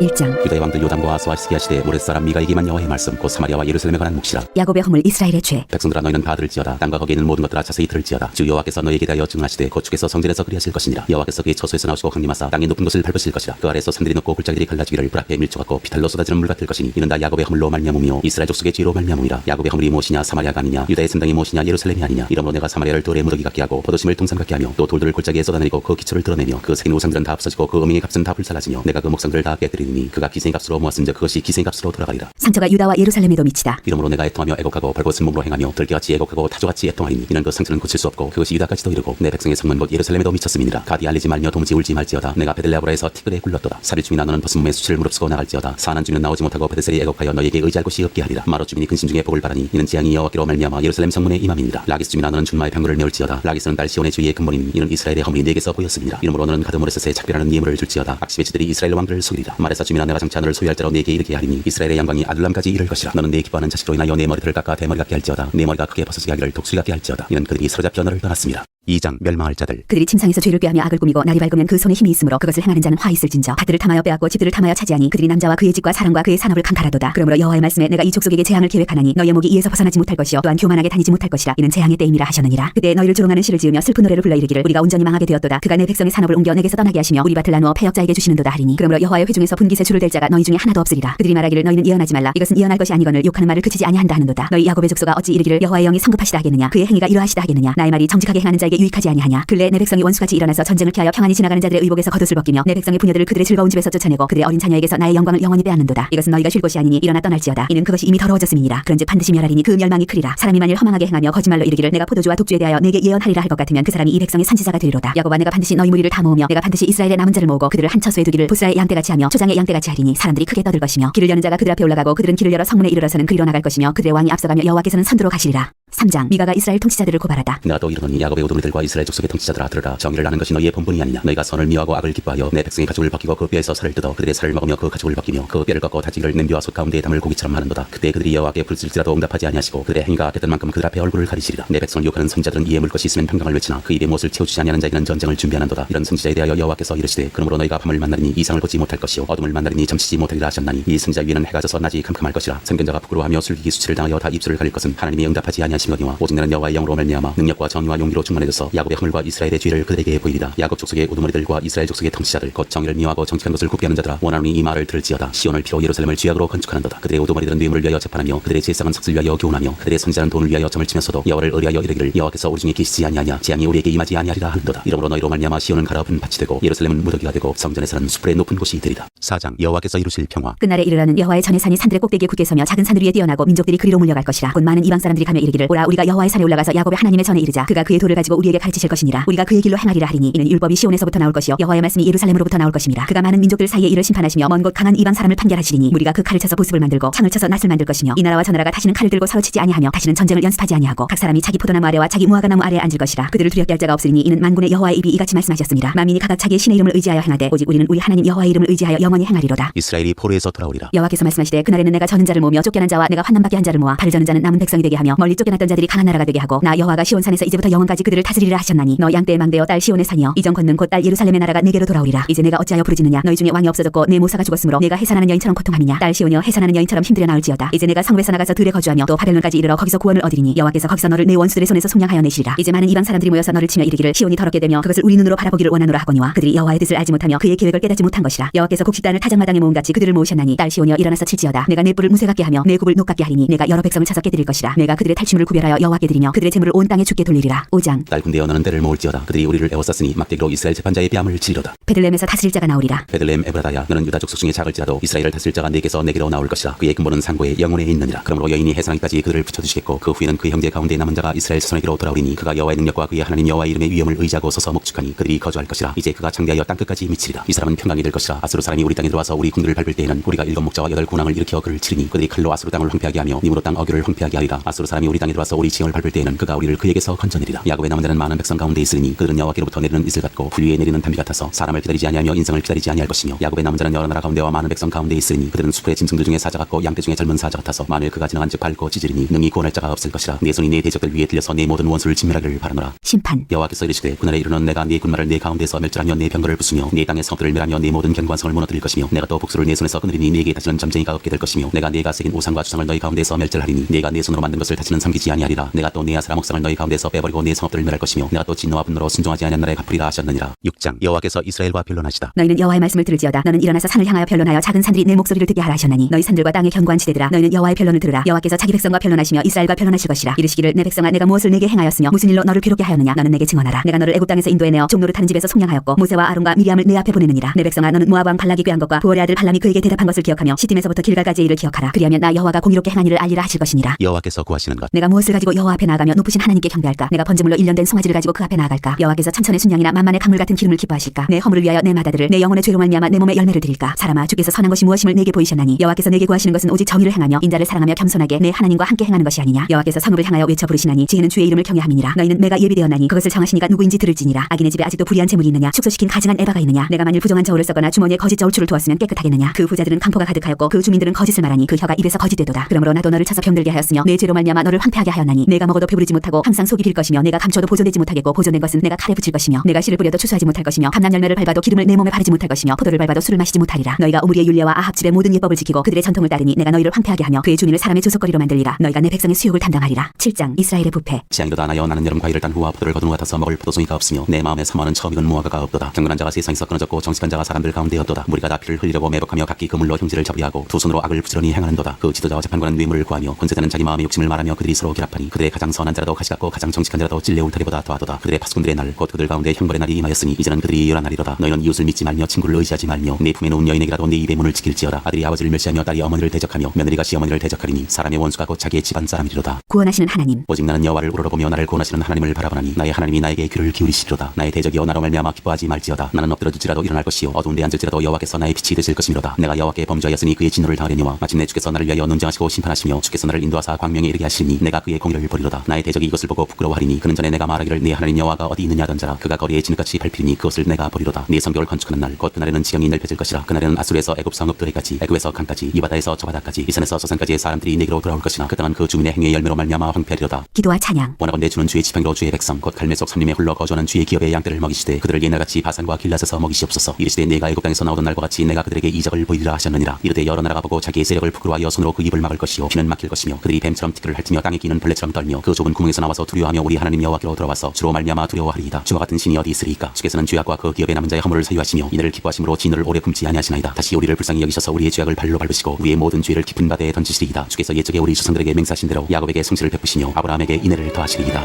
1장. 유다의 왕들 요담과 아스와 시기야 시대 모레 사람 미가에게만 여호와의 말씀 곧 사마리아와 예루살렘에 관한 묵시라. 야곱의 허물 이스라엘의 죄. 백성들아 너희는 다 들을지어다. 땅과 거기에 있는 모든 것들아 자세히 들을지어다. 주 여호와께서 너희에게 대하여 증언하시되 곧 주께서 성전에서 그리하실 것이니라. 여호와께서 그의 처소에서 나오시고 강림하사 땅의 높은 곳을 밟으실 것이라. 그 아래에서 산들이 높고 골짜기들이 갈라지기를 불 앞에 밀쳐갖고 비탈로 쏟아지는 물 같을 것이니 이는 다 야곱의 허물로 말미암음이요 이스라엘 족속의 죄로 말미암음이라. 야곱의 허물이 무엇이냐 사마리아가 아니냐 유다의 샘당이 무엇이냐 예루살렘이 아니냐. 이러므로 내가 사마리아를 돌의 무더기 같게 하고 포도심을 동산 같게 하며 또 돌들을 골짜기에 쏟아내리고 그 기초를 드러내며 그 새긴 우상들은 다 없어지고 그 음행의 값은 다 불살라지며 내가 그 목상들을 다 깨뜨리니 그가 기생의 값으로 모았은즉 그것이 기생의 값으로 돌아가리라. 상처가 유다와 예루살렘에도 미치다. 이러므로 내가 애통하며 애곡하고 벌겋은 몸으로 행하며 들깨같이 애곡하고 타조같이 애통하리니 이는 그 상처는 고칠 수 없고 그것이 유다까지도 이르고 내 백성의 성문 곧 예루살렘에도 미쳤음이니라. 가디 알리지 말며 도무지 울지 말지어다. 내가 베들레아보라에서 티끌에 굴렀도다. 살일 중이나 너는 벗은 몸에 수치를 무릅쓰고 나갈지어다. 사난 중이는 나오지 못하고 베드셀이 애곡하여 너에게 의지할 곳이 없게 하리라. 마롯 주민이 근심 중에 복을 바라니 이는 재앙이 여호와께로 말미암아 예루살렘 성문에 임함이니라. 라기스 주민아 너는 준마의 병거를 메울지어다. 라기스는 딸 시온의 주위의 근본이니 이는 이스라엘의 허물이 내게서 보였음이니라. 이러므로 너는 가드모레셋에 작별하는 예물을 줄지어다. 악시베 지들이 이스라엘 왕들을 속이리라. 마레사 주민아 내가 장차 너를 소유할 자로 내게 이르게 하리니 이스라엘의 양광이 아둘람까지 이를 것이라. 너는 내 기뻐하는 자식으로 인하여 내 머리털을 깎아 대머리 같게 할지어다. 내 머리가 크게 벗어지게 하기를 독수리 같게 할지어다. 이는 그들이 사로잡혀 너를 떠났습니다. 2장 멸망할 자들. 그들이 침상에서 죄를 꾀하며 악을 꾸미고 날이 밝으면 그 손에 힘이 있으므로 그것을 행하는 자는 화 있을진저. 밭들을 탐하여 빼앗고 집들을 탐하여 차지하니 그들이 남자와 그의 집과 사람과 그의 산업을 강탈하도다. 그러므로 여호와의 말씀에 내가 이 족속에게 재앙을 계획하나니 너희의 목이 이에서 벗어나지 못할 것이요 또한 교만하게 다니지 못할 것이라. 이는 재앙의 때임이라 하셨느니라. 그때 너희를 조롱하는 시를 지으며 슬픈 노래를 불러 이르기를 우리가 온전히 망하게 되었도다. 그가 내 백성의 산업을 옮겨 내게서 떠나게 하시며 우리 밭을 나누어 패역자에게 주시는도다 하리니 그러므로 여호와의 회중에서 분깃에 줄을 댈 자가 너희 중에 하나도 없으리라. 그들이 말하기를 너희는 예언하지 말라. 이것은 예언할 것이 아니거늘 욕하는 말을 그치지 아니한다 하는도다. 너희 야곱의 족속아 어찌 이르기를 여호와의 영이 성급하시다 하겠느냐. 그의 행위가 이러하시다 하겠느냐. 나의 말이 정직하게 행하는 자에게 유익하지 아니하냐. 근래 내 백성이 원수같이 일어나서 전쟁을 피하여 평안히 지나가는 자들의 의복에서 겉옷을 벗기며 내 백성의 부녀들을 그들의 즐거운 집에서 쫓아내고 그들의 어린 자녀에게서 나의 영광을 영원히 빼앗는도다. 이것은 너희가 쉴 곳이 아니니 일어나 떠날지어다. 이는 그것이 이미 더러워졌음이니라. 그런즉 반드시 멸하리니 그 멸망이 크리라. 사람이 만일 허망하게 행하며 거짓말로 이르기를 내가 포도주와 독주에 대하여 내게 예언하리라 할 것 같으면 그 사람이 이 백성의 선지자가 되리로다. 야곱아 내가 반드시 너희 무리를 다 모으며 내가 반드시 이스라엘의 남은 자를 모으고 그들을 한 처소에 두기를 보스라의 양떼같이 하며 초장의 양떼같이 하리니 사람들이 크게 떠들 것이며 길을 여는 자가 그들 앞에 올라가고 그들은 길을 열어 성문에 이르러서는 그리로 나갈 것이며 그들의 왕이 앞서가며 여호와께서는 선두로 가시리라. 3장 미가가 이스라엘 통치자들을 고발하다. 내가 또 이르노니 야곱의 우두머리들과 이스라엘 족속의 통치자들아 들으라. 정의를 아는 것이 너희의 본분이 아니냐. 너희가 선을 미워하고 악을 기뻐하여 내 백성의 가죽을 벗기고 그 뼈에서 살을 뜯어 그들의 살을 먹으며 그 가죽을 벗기며 그 뼈를 꺾어 다지기를 냄비와 솥 가운데에 담을 고기처럼 하는도다. 그때 그들이 여호와께 부르짖을지라도 응답하지 아니하시고 그들의 행위가 됐던 만큼 그들 앞에 얼굴을 가리시리라. 내 백성을 욕하는 선지자들은 이에 물 것이 있으면 평강을 외치나 그 입에 무엇을 채워주지 아니하는 자에게는 전쟁을 준비하는도다. 이런 선지자에 대하여 여호와께서 이르시되 그러므로 너희가 밤을 만나리니 이상을 보지 못할 것이요 어둠을 만나리니 점치지 못하리라 하셨나니 이 선지자 위에는 해가 져서 낮이 캄캄할 것이라. 선견자가 부끄러워하며 술기기 수치를 당하여 다 입술을 가릴 것은 하나님이 응답하지 아니하심이거니와 오직 나는 여호와의 영으로 말미암아 능력과 정의와 용기로 충만해져서 야곱의 허물과 이스라엘의 죄를 그들에게 보이리라. 야곱 족속의 우두머리들과 이스라엘 족속의 통치자들 곧 정의를 미워하고 정직한 것을 굽게 하는 자들아 원하노니 이 말을 들을지어다. 시온을 피로 예루살렘을 쥐약으로 건축하는도다. 그들의 우두머리들은 뇌물을 위하여 재판하며 그들의 제사장은 석을 위하여 교훈하며 그들의 선지자는 돈을 위하여 점을 치면서도 여호와를 의뢰하여 이르기를 여호와께서 우리 중에 계시지 아니하냐. 재앙이 우리에게 임하지 아니하리라 하는도다. 이러므로 너희로 말미암아 시온은 가라엎은 밭이 되고 예루살렘은 무더기가 되고 성전에서는 숯불의 높은 곳이 되리라. 4장 여호와께서 이루실 평화. 끝날에 이르러는 여호와의 전의 산이 산들의 꼭대기에 굳게 서며 작은 산들 위에 뛰어나고 민족들이 그리로 몰려갈 것이라. 곧 많은 이방 사람들이 가며 이르기를 오라 우리가 여호와의 산에 올라가서 야곱의 하나님의 전에 이르자. 그가 그의 도를 가지고 우리에게 가르치실 것이니라. 우리가 그의 길로 행하리라 하리니 이는 율법이 시온에서부터 나올 것이요 여호와의 말씀이 예루살렘으로부터 나올 것임이라. 그가 많은 민족들 사이에 이를 심판하시며 먼 곳 강한 이방 사람을 판결하시리니 우리가 그 칼을 쳐서 보습을 만들고 창을 쳐서 낫을 만들 것이며 이 나라와 저 나라가 다시는 칼을 들고 서로 치지 아니하며 다시는 전쟁을 연습하지 아니하고 각 사람이 자기 포도나무 아래와 자기 무화과나무 아래에 앉을 것이라. 그들을 두렵게 할 자가 없으리니 이는 만군의 여호와의 입이 이같이 말씀하셨습니다. 만민이 각각 자기의 신의 이름을 의지하여 행하되 오직 우리는 우리 하나님 여호와의 이름을 의지하여 영원히 행하리로다. 이스라엘이 포로에서 돌아오리라. 여호와께서 말씀하시되 그날에는 내가 저는 자를 모으며 쫓겨난 자와 내가 환난받게 한 자를 모아 발을 저는 자는 남은 백성이 되게 하며 멀리 쫓겨났던 자들이 강한 나라가 되게 하고 나 여호와가 시온산에서 이제부터 영원까지 그들을 다스리리라 하셨나니 너 양떼의 망대여 딸 시온의 산이여 이전 걷는 곧 딸 예루살렘의 나라가 내게로 돌아오리라. 이제 내가 어찌하여 부르짖느냐. 너희 중에 왕이 없어졌고 내 모사가 죽었으므로 내가 해산하는 여인처럼 고통함이냐. 딸 시온이여 해산하는 여인처럼 힘들여 나올지어다. 이제 내가 성읍에서 나가서 들에 거주하며 또 바벨론까지 이르러 거기서 구원을 얻으리니 여호와께서 거기서 너를 내 원수들의 손에서 속량하여 내시리라. 이제 많은 이방 사람들이 모여서 너를 치며 이르기를 시온이 더럽게 되며 그것을 우리 눈으로 바라보기를 원하노라 하거니와 그들이 여호와의 뜻을 알지 못하며 그의 계획을 깨닫지 못한 것이라. 여호와께서 곡식단을 타작마당에 모음같이 그들을 모으셨나니 딸 시온이여 일어나서 칠지어다. 내가 내 뿔을 무쇠 같게 하며 내 굽을 녹 같게 하리니 내가 여러 백성을 쳐서 깨뜨릴 것이라. 내가 그들의 탈취물을 구별하여 여호와께 드리며 그들의 재물을 온 땅에 주께 돌리리라. 5장 딸 군대여 너는 때를 모을지어다. 그들이 우리를 애워쌌으니 막대기로 이스라엘 재판자의 뺨을 치리로다. 베들레헴에서 다스릴 자가 나오리라. 베들레헴 에브라다야 너는 유다 족속 중에 작을지라도 이스라엘을 다스릴 자가 내게서 내게로 나올 것이라. 그의 근본은 상고의 영혼에 있느니라. 그러므로 여인이 해산하기까지 그들을 붙여주시겠고 그 후에는 그 형제 가운데 남은 자가 이스라엘 자손에게로 돌아오리니 그가 여호와의 능력과 그의 하나님 여호와의 이름의 위엄을 의지하고 서서 목축하니 그들이 거주할 것이라. 이제 그가 창대하여 땅끝까지 미치리라. 이 사람은 평강이 될 것이라. 아수르 사람이 우리 땅에 들어와서 우리 궁들을 밟을 때에는 우리가 7 목자와 8 군왕을 일으켜 그를 치리니 그들이 칼로 아수르 땅을 황폐하게 하며 님으로 땅 어교를 황폐하게 하리라. 아수르 사람이 우리 땅에 들어와서 우리 지형을 밟을 때에는 그가 우리를 그에게서 건져내리라. 야곱의 남은 자는 많은 백성 가운데 있으니 그들은 여호와께로부터 내리는 이슬 같고 불 위에 내리는 담비 같아서 사람을 기다리지 아니하며 인생을 기다리지 아니할 것이며 야곱의 남은 자는 여러 나라 가운데와 많은 백성 가운데 있으니 그들은 숲의 짐승들 중에 사자 같고 양떼 중에 젊은 사자 같아서 만일 그가 지나간즉 밟고 찢으리니 능히 구원할 자가 없을 것이라. 내 손이 내 대적들 위에 들려서 내 모든 원수를 진멸하기를 바라노라. 심판 여호와께서 이르시되 그날에 이르는 내가 네 군마를 내 가운데서 멸절하며 내 병거를 부수며 내 땅의 성들을 멸하며 내 모든 견관성을 무너뜨릴 것이며 내가 또 복수를 내 손에서 끊으리니 네게 다시는 점쟁이가 없게 될 것이며 내가 네가 새긴 우상과 주상을 너희 가운데서 멸절하리니 네가 내 손으로 만든 것을 다시는 섬기지 아니하리라. 내가 또 내 아스라 목상을 너희 가운데서 빼버리고 내 성읍들을 멸할 것이며 내가 또 진노와 분노로 순종하지 아니한 날에 갚으리라 하셨느니라. 6장 여호와께서 이스라엘과 변론하시다. 너희는 여호와의 말씀을 들을지어다. 너는 일어나서 산을 향하여 변론하여 작은 산들이 내 목소리를 듣게 하라 하셨나니 너희 산들과 땅의 견고한 지대들아 너희는 여호와의 변론을 들으라. 여호와께서 자기 백성과 변론하시며 이스라엘과 변론하실 것이라. 이르시기를 내 백성아 내가 무엇을 내게 행하였으며 무슨 일로 너를 괴롭게 하였느냐. 너는 내게 증언하라. 내가 너를 애굽 땅에서 인도해 내어 종노릇 하는 집에서 속량하였고 모세와 아론과 미리암을 내 앞에 보내느니라. 내 백성아 너는 모압 왕 발락이 꾀한 것과 부올의 아들 발람이 그에게 대답한 것을 기억하며 시딤에서부터 길갈까지의 일을 기억하라. 그리하면 나 여호와가 공의롭게 행한 일을 알리라 하실 것이니라. 여호와께서 구하시는 것. 내가 무엇을 가지고 여호와 앞에 나아가며 높으신 하나님께 경배할까. 내가 번제물로 1년 된 송아지를 가지고 그 앞에 나아갈까. 여호와께서 천천의 순양이나 만만의 강물 같은 기름을 기뻐하실까. 내 허물을 위하여 내 마다들을 내 영혼의 죄로 말미암아 내 몸에 열매를 드릴까. 사람아 주께서 선한 것이 무엇임을 내게 보이셨나니 여호와께서 내게 구하시는 것은 오직 정의를 행하며 인자를 사랑하며 겸손하게 내 하나님과 함께 행하는 것이 아니냐. 여호와께서 성읍을 향하여 외쳐 부르시나니 지혜는 주의 이름을 경외함이니라. 너희는 매가 예비되었나니 그것을 정하시니까 누구인지 들을지니라. 악인의 집에 아직도 불의한 재물이 있느냐. 축소시킨 가증한 에바가 있느냐. 내가 만일 부정한 저울을 써거나 주머니에 거짓 저울추를 두었으면 깨끗하겠느냐. 그 부자들은 강포가 가득하였고 그 주민들은 거짓을 말하니 그 혀가 입에서 거짓되도다. 그러므로 나도 너를 쳐서 병들게 하였으며 내 죄로 말미암아 너를 황폐하게 황폐하게 하였나니 내가 먹어도 배부르지 못하고 항상 속이 빌 것이며 내가 감춰도 보존되지 못하겠고 보존된 것은 내가 칼에 붙일 것이며 내가 씨를 뿌려도 추수하지 못할 것이며 감난 열매를 밟아도 기름을 내 몸에 바르지 못할 것이며 포도를 밟아도 술을 마시지 못하리라. 너희가 오므리의 율례와 아합 집의 모든 예법을 지키고 그들의 전통을 따르니 내가 너희를 황폐하게 하며 그의 주민을 사람의 조속거리로 만들리라. 너희가 내 백성의 수욕을 담당하리라. 7장 이스라엘의 부패. 지향이로다 나여 나는 여름 과일을 딴 후와 포도를 거둔 후 같아서 먹을 포도송이가 없으며 내 마음에 사모하는 처음 익은 무화과가 없도다. 경건한 자가 세상에서 끊어졌고 정직한 자가 사람들 가운데 없도다. 무리가 다 피를 흘리려고 매복하며 각기 그물로 형제를 잡으려고 두 손으로 악을 부지런히 행하는도다. 그 지도자와 재판관은 뇌물을 구하며 권세자는 자기 마음의 욕심을 말하며 그들이 서로 결합하니 그들의 가장 선한 자라도 가시 같고 가장 정직한 자라도 찔레 울타리보다 더하도다. 그들의 파수꾼들의 날 곧 그들 가운데 형벌의 날이 임하였으니 이제는 그들이 열한 날이로다. 너희는 이웃을 믿지 말며 친구를 의지하지 말며 내 품에 놓은 여인에게라도 내 입의 문을 지킬지어다. 아들이 아버지를 멸시하며 딸이 어머니를 대적하며 며느리가 시어머니를 대적하리니 사람의 원수가 곧 자기의 집안 사람이리로다. 구원하시는 하나님. 오직 나는 여호와를 우러러보며 나를 구원하시는 하나님을 바라보나니 나의 하나님이 나에게 귀를 기울이시리로다. 나의 대적이여 나로 말미암아 기뻐하지 말지어다. 나는 엎드러질지라도 일어날 것이요 어두운 데 앉을지라도 여호와께서 나의 빛이 되실 것이미로다. 내가 여호와께 범죄하였으니 그의 진노를 당하려니와 마침내 주께서 나를 위하여 논쟁하시고 심판하시며 주께서 나를 인도하사 광명에 이르게 하시니 내가 그의 공의를 보리로다. 나의 대적이 이것을 보고 부끄러워하리니 그는 전에 내가 말하기를 내 하나님 여호와가 어디 있느냐 하던 자라. 그가 거리에 진흙같이 밟히니 그것을 내가 보리로다. 네 성벽을 건축하는 날 곧 그날에는 지형이 넓혀질 것이라. 그날에는 아수르에서 애굽 성읍들에까지 애굽에서 강까지 이 바다에서 저 바다까지 이 산에서 저 산까지의 사람들이 내게로 돌아올 것이나 그 땅은 그 주민의 행위의 열매로 말미암아 황폐하리로다. 기도와 찬양. 원하건대 주는 주의 지팡이로 주의 백성 곧 갈매 속 산림에 흘러 거주하는 주의 기업의 양떼를 먹이시되 그들을 옛날같이 바산과 길앗에서 먹이시옵소서. 이르시되 내가 애굽 땅에서 나오던 날과 같이 내가 그들에게 이적을 보이리라 하셨느니라. 이르되 여러 나라가 보고 자기의 세력을 부끄러워하여 손으로 그 입을 막을 것이요 피는 막힐 것이며 그들이 뱀처럼 티끌을 핥으며 땅에 끼는 벌레처럼 떨며 그 좁은 구멍에서 나와서 두려워하며 우리 하나님 여호와께로 들어와서 주로 말미암아 두려워하리이다. 주와 같은 신이 어디 있으리이까. 주께서는 죄악과 그 기업의 남은 자의 허물을 사유하시며 이들을 기뻐하심으로 진노를 오래 품지 아니하시나이다. 다시 우리를 불쌍히 여기셔서 우리의 죄악을 발로 밟으시고 우리의 모든 죄를 깊은 바다에 던지시리이다. 주께서 옛적에 우리 조상들에게 맹세하신 대로 야곱에게 성실을 베푸시며 아브라함에게 인애를 더하시리이다.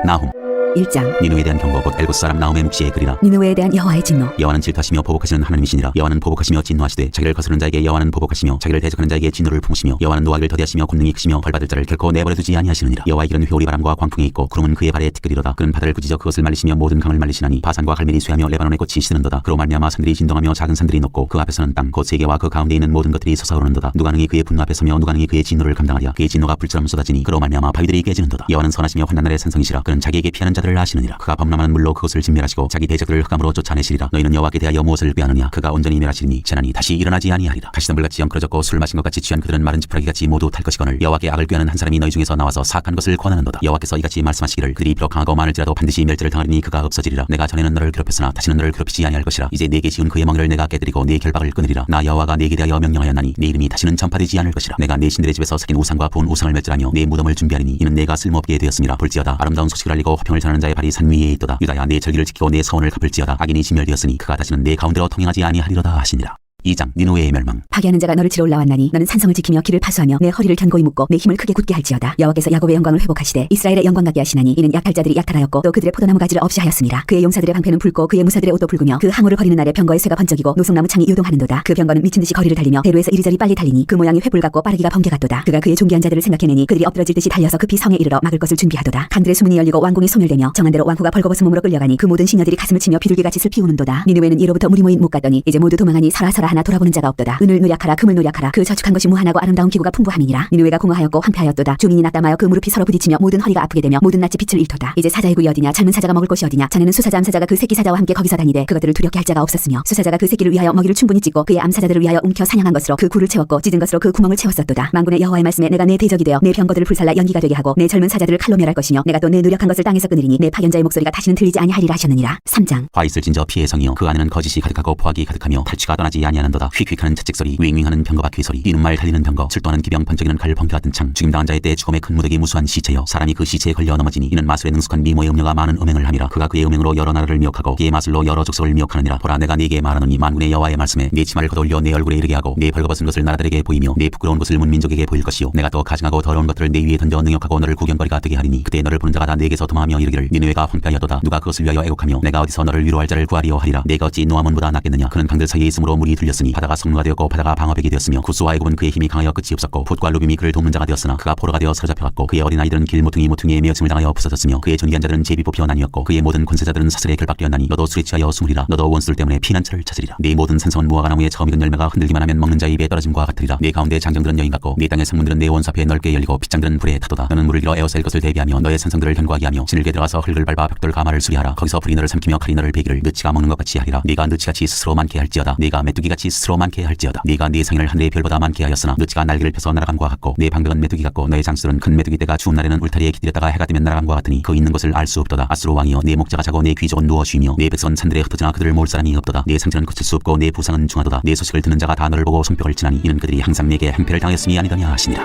나훔 1장 니누에 대한 경고 곧 엘봇 사람 나훔의 묵시에 그리라. 니느웨에 대한 여호와의 진노. 여호와는 질투하시며 보복하시는 하나님이시니라. 여호와는 보복하시며 진노하시되 자기를 거스르는 자에게 여호와는 보복하시며 자기를 대적하는 자에게 진노를 품으시며 여호와는 노하기를 더디하시며 권능이 크시며 벌받을 자를 결코 내버려 두지 아니하시느니라. 여호와의 길은 회오리 바람과 광풍에 있고 구름은 그의 발에 티끌이로다. 그는 바다를 부지져 그것을 말리시며 모든 강을 말리시나니 바산과 갈멜이 쇠하며 레바논의 꽃이 시드는도다. 그로 말미암아 산들이 진동하며 작은 산들이 녹고 그 앞에서는 땅 곧 세계와 그 가운데 있는 모든 것들이 솟아오르는도다. 누가 능히 그의 분노 앞에 서며 누가 능히 그의 진노를 감당하랴. 그의 진노가 불처럼 쏟아지니 그로 말미암아 바위들이 깨지는도다. 여호와는 선하시며 환난날의 산성이시라. 그는 자기에게 피하는 자들을 아시느니라. 그가 범람하는 물로 그것을 진멸하시고 자기 대적들을 흑암으로 쫓아내시리라. 너희는 여호와께 대하여 무엇을 빼앗느냐. 그가 온전히 멸하시리니 재난이 다시 일어나지 아니하리라. 가시덤불같이 엉클어졌고 술 마신 것 같이 취한 그들은 마른 지푸라기같이 모두 탈 것이거늘 여호와께 악을 꾀하는 한 사람이 너희 중에서 나와서 사악한 것을 권하는도다. 여호와께서 이같이 말씀하시기를 그들이 비록 강하고 많을지라도 반드시 멸절을 당하리니 그가 없어지리라. 내가 전에는 너를 괴롭혔으나 다시는 너를 괴롭히지 아니할 것이라. 이제 네게 지은 그의 멍에를 내가 깨뜨리고 네 결박을 끊으리라. 나 여호와가 네게 대하여 명령하였나니 네 이름이 다시는 전파되지 않을 것이라. 내가 네 신들의 집에서 새긴 우상과 본 우상을 멸절하며 네 무덤을 준비하리니 이는 내가 쓸모없게 되었음이라. 볼지어다 아름다운 소식을 알리고 화평을 전하는 자의 발이 산 위에 있도다. 유다야 내 절기를 지키고 내 서원을 갚을지어다. 악인이 진멸되었으니 그가 다시는 내 가운데로 통행하지 아니하리로다 하시니라. 2장 니누웨의 멸망. 파괴하는 자가 너를 치러 올라왔나니 너는 산성을 지키며 길을 파수하며 내 허리를 견고히 묶고 내 힘을 크게 굳게 할지어다. 여호와께서 야곱의 영광을 회복하시되 이스라엘의 영광 같게 하시나니 이는 약할 자들이 약탈하였고 또 그들의 포도나무 가지를 없이 하였음이라. 그의 용사들의 방패는 붉고 그의 무사들의 옷도 붉으며 그 항우를 거리는 날에 병거의 쇠가 번쩍이고 노송나무 창이 요동하는도다. 그 병거는 미친 듯이 거리를 달리며 대로에서 이리저리 빨리 달리니 그 모양이 횃불 같고 빠르기가 번개 같도다. 그가 그의 존귀한 자들을 생각해내니 그들이 엎드러질 듯이 달려서 급히 성에 이르러 막을 것을 준비하도다. 강들의 수문이 열리고 왕궁이 소멸되며 정한대로 왕후가 벌거벗은 몸으로 끌려가니 그 모든 시녀들이 가슴을 치며 비둘기같이 슬피 우는도다. 니느웨는 이로부터 물이 모인 못 갔더니 이제 모두 도망하니 서라서라 하나 돌아보는 자가 없도다. 은을 노력하라 금을 노력하라 그 저축한 것이 무한하고 아름다운 기구가 풍부함이니라. 니느웨가 공허하였고 황폐하였도다. 주민이 낙담하여 그 무릎이 서로 부딪히며 모든 허리가 아프게 되며 모든 낯이 빛을 잃도다. 이제 사자의 구이 어디냐. 젊은 사자가 먹을 곳이 어디냐. 자네는 수사자 암사자가 그 새끼 사자와 함께 거기서 다니되 그것들을 두렵게 할 자가 없었으며 수사자가 그 새끼를 위하여 먹이를 충분히 찢고 그의 암사자들을 위하여 움켜 사냥한 것으로 그 굴을 채웠고 찢은 것으로 그 구멍을 채웠었도다. 만군의 여호와의 말씀에 내가 내 대적이 되어 내 병거들을 불살라 연기가 되게 하고 내 젊은 사자들을 칼로 멸할 것이며 내가 또 내 노력한 것을 땅에서 끊으리니 내 파견자의 목소리가 다시는 들리지 아니하리라 하셨느니라. 3장 화 있을 진저 피의 성이여 그 안에는 거짓이 가득하고 포악이 가득하며 탈취가 떠나지 아니하는도다. 휙휙하는 채찍소리 윙윙하는 병거 바퀴 소리 뛰는 말 달리는 병거 출동하는 기병 번쩍이는 칼 번개 같은 창 죽임당한 자의 때 죽음의 큰 무더기 무수한 시체여 사람이 그 시체에 걸려 넘어지니 이는 마술에 능숙한 미모의 음녀가 많은 음행을 함이라. 그가 그의 음행으로 여러 나라를 미혹하고 그의 마술로 여러 족속을 미혹하느니라. 보라 내가 네게 말하노니 만군의 여호와의 말씀에 네 치마를 걷어올려 내 얼굴에 이르게 하고 네 벌거벗은 것을 나라들에게 보이며 네 부끄러운 것을 문민족에게 보일 것이요 내가 또 가증하고 더러운 것들을 내 위에 던져 능욕하고 너를 구경거리가 되게 하리니 그때 너를 보는 자가 다 내게서 도망하며 이르기를 니느웨가 황폐하였도다. 누가 그것을 위하여 애곡하며 내가 어디서 너를 위로할 자를 구하리요 하리라. 내가 어찌 노아몬보다 낫겠느냐. 그는 강들 사이에 있으므로 물이 들렸으니 바다가 성루가 되었고 바다가 방어백이 되었으며 구스와 애굽은 그의 힘이 강하여 끝이 없었고 붓과 루빔이 그를 돕는 자가 되었으나 그가 포로가 되어 사로잡혀갔고 그의 어린 아이들은 길 모퉁이에 메어침을 당하여 부서졌으며 그의 존귀한 자들은 제비 뽑혀 나뉘었고 그의 모든 권세자들은 사슬에 결박되었나니 너도 술에 취하여 숨으리라. 너도 원수들 때문에 피난처를 찾으리라. 네 모든 산성은 무화과 나무에 처음 익은 열매가 흔들기만 하면 먹는 자 입에 떨어짐과 같으리라. 네 가운데 장정들은 여인 같고 네 땅의 성문들은 내 원수 앞에 넓게 열리고 빗장들은 불에 타도다. 너는 물을 길어 에워쌀 것을 대비하며 너의 산성들을 견고하게 하며 진흙에 들어가서 흙을 밟아 벽돌 가마를 수리하라. 거기서 불이 너를 삼키며 칼이 너를 베기를 느치가 먹는 것 같이 하리라. 네가 느치같이 스스로 많게 할지어다. 네가 메뚜기가 메뚜기같이 스스로 많게 할지어다. 네가 네 상인을 하늘의 별보다 많게 하였으나 너치가 날개를 펴서 날아감과 같고 네 방백은 메뚜기 같고 너의 장수는 큰 메뚜기 때가 추운 날에는 울타리에 기들였다가 해가 되면 날아감과 같으니 그 있는 것을 알 수 없도다. 아수르 왕이여 네 목자가 자고 네 귀족은 누워 쉬며 네 백성은 산들에 흩어지나 그들을 모을 사람이 없도다. 네 상처는 고칠 수 없고 네 부상은 중하도다. 네 소식을 듣는 자가 다 너를 보고 손뼉을 치나니 이는 그들이 항상 네게 행패를 당했음이 아니더냐 하시니라.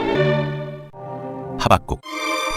하박국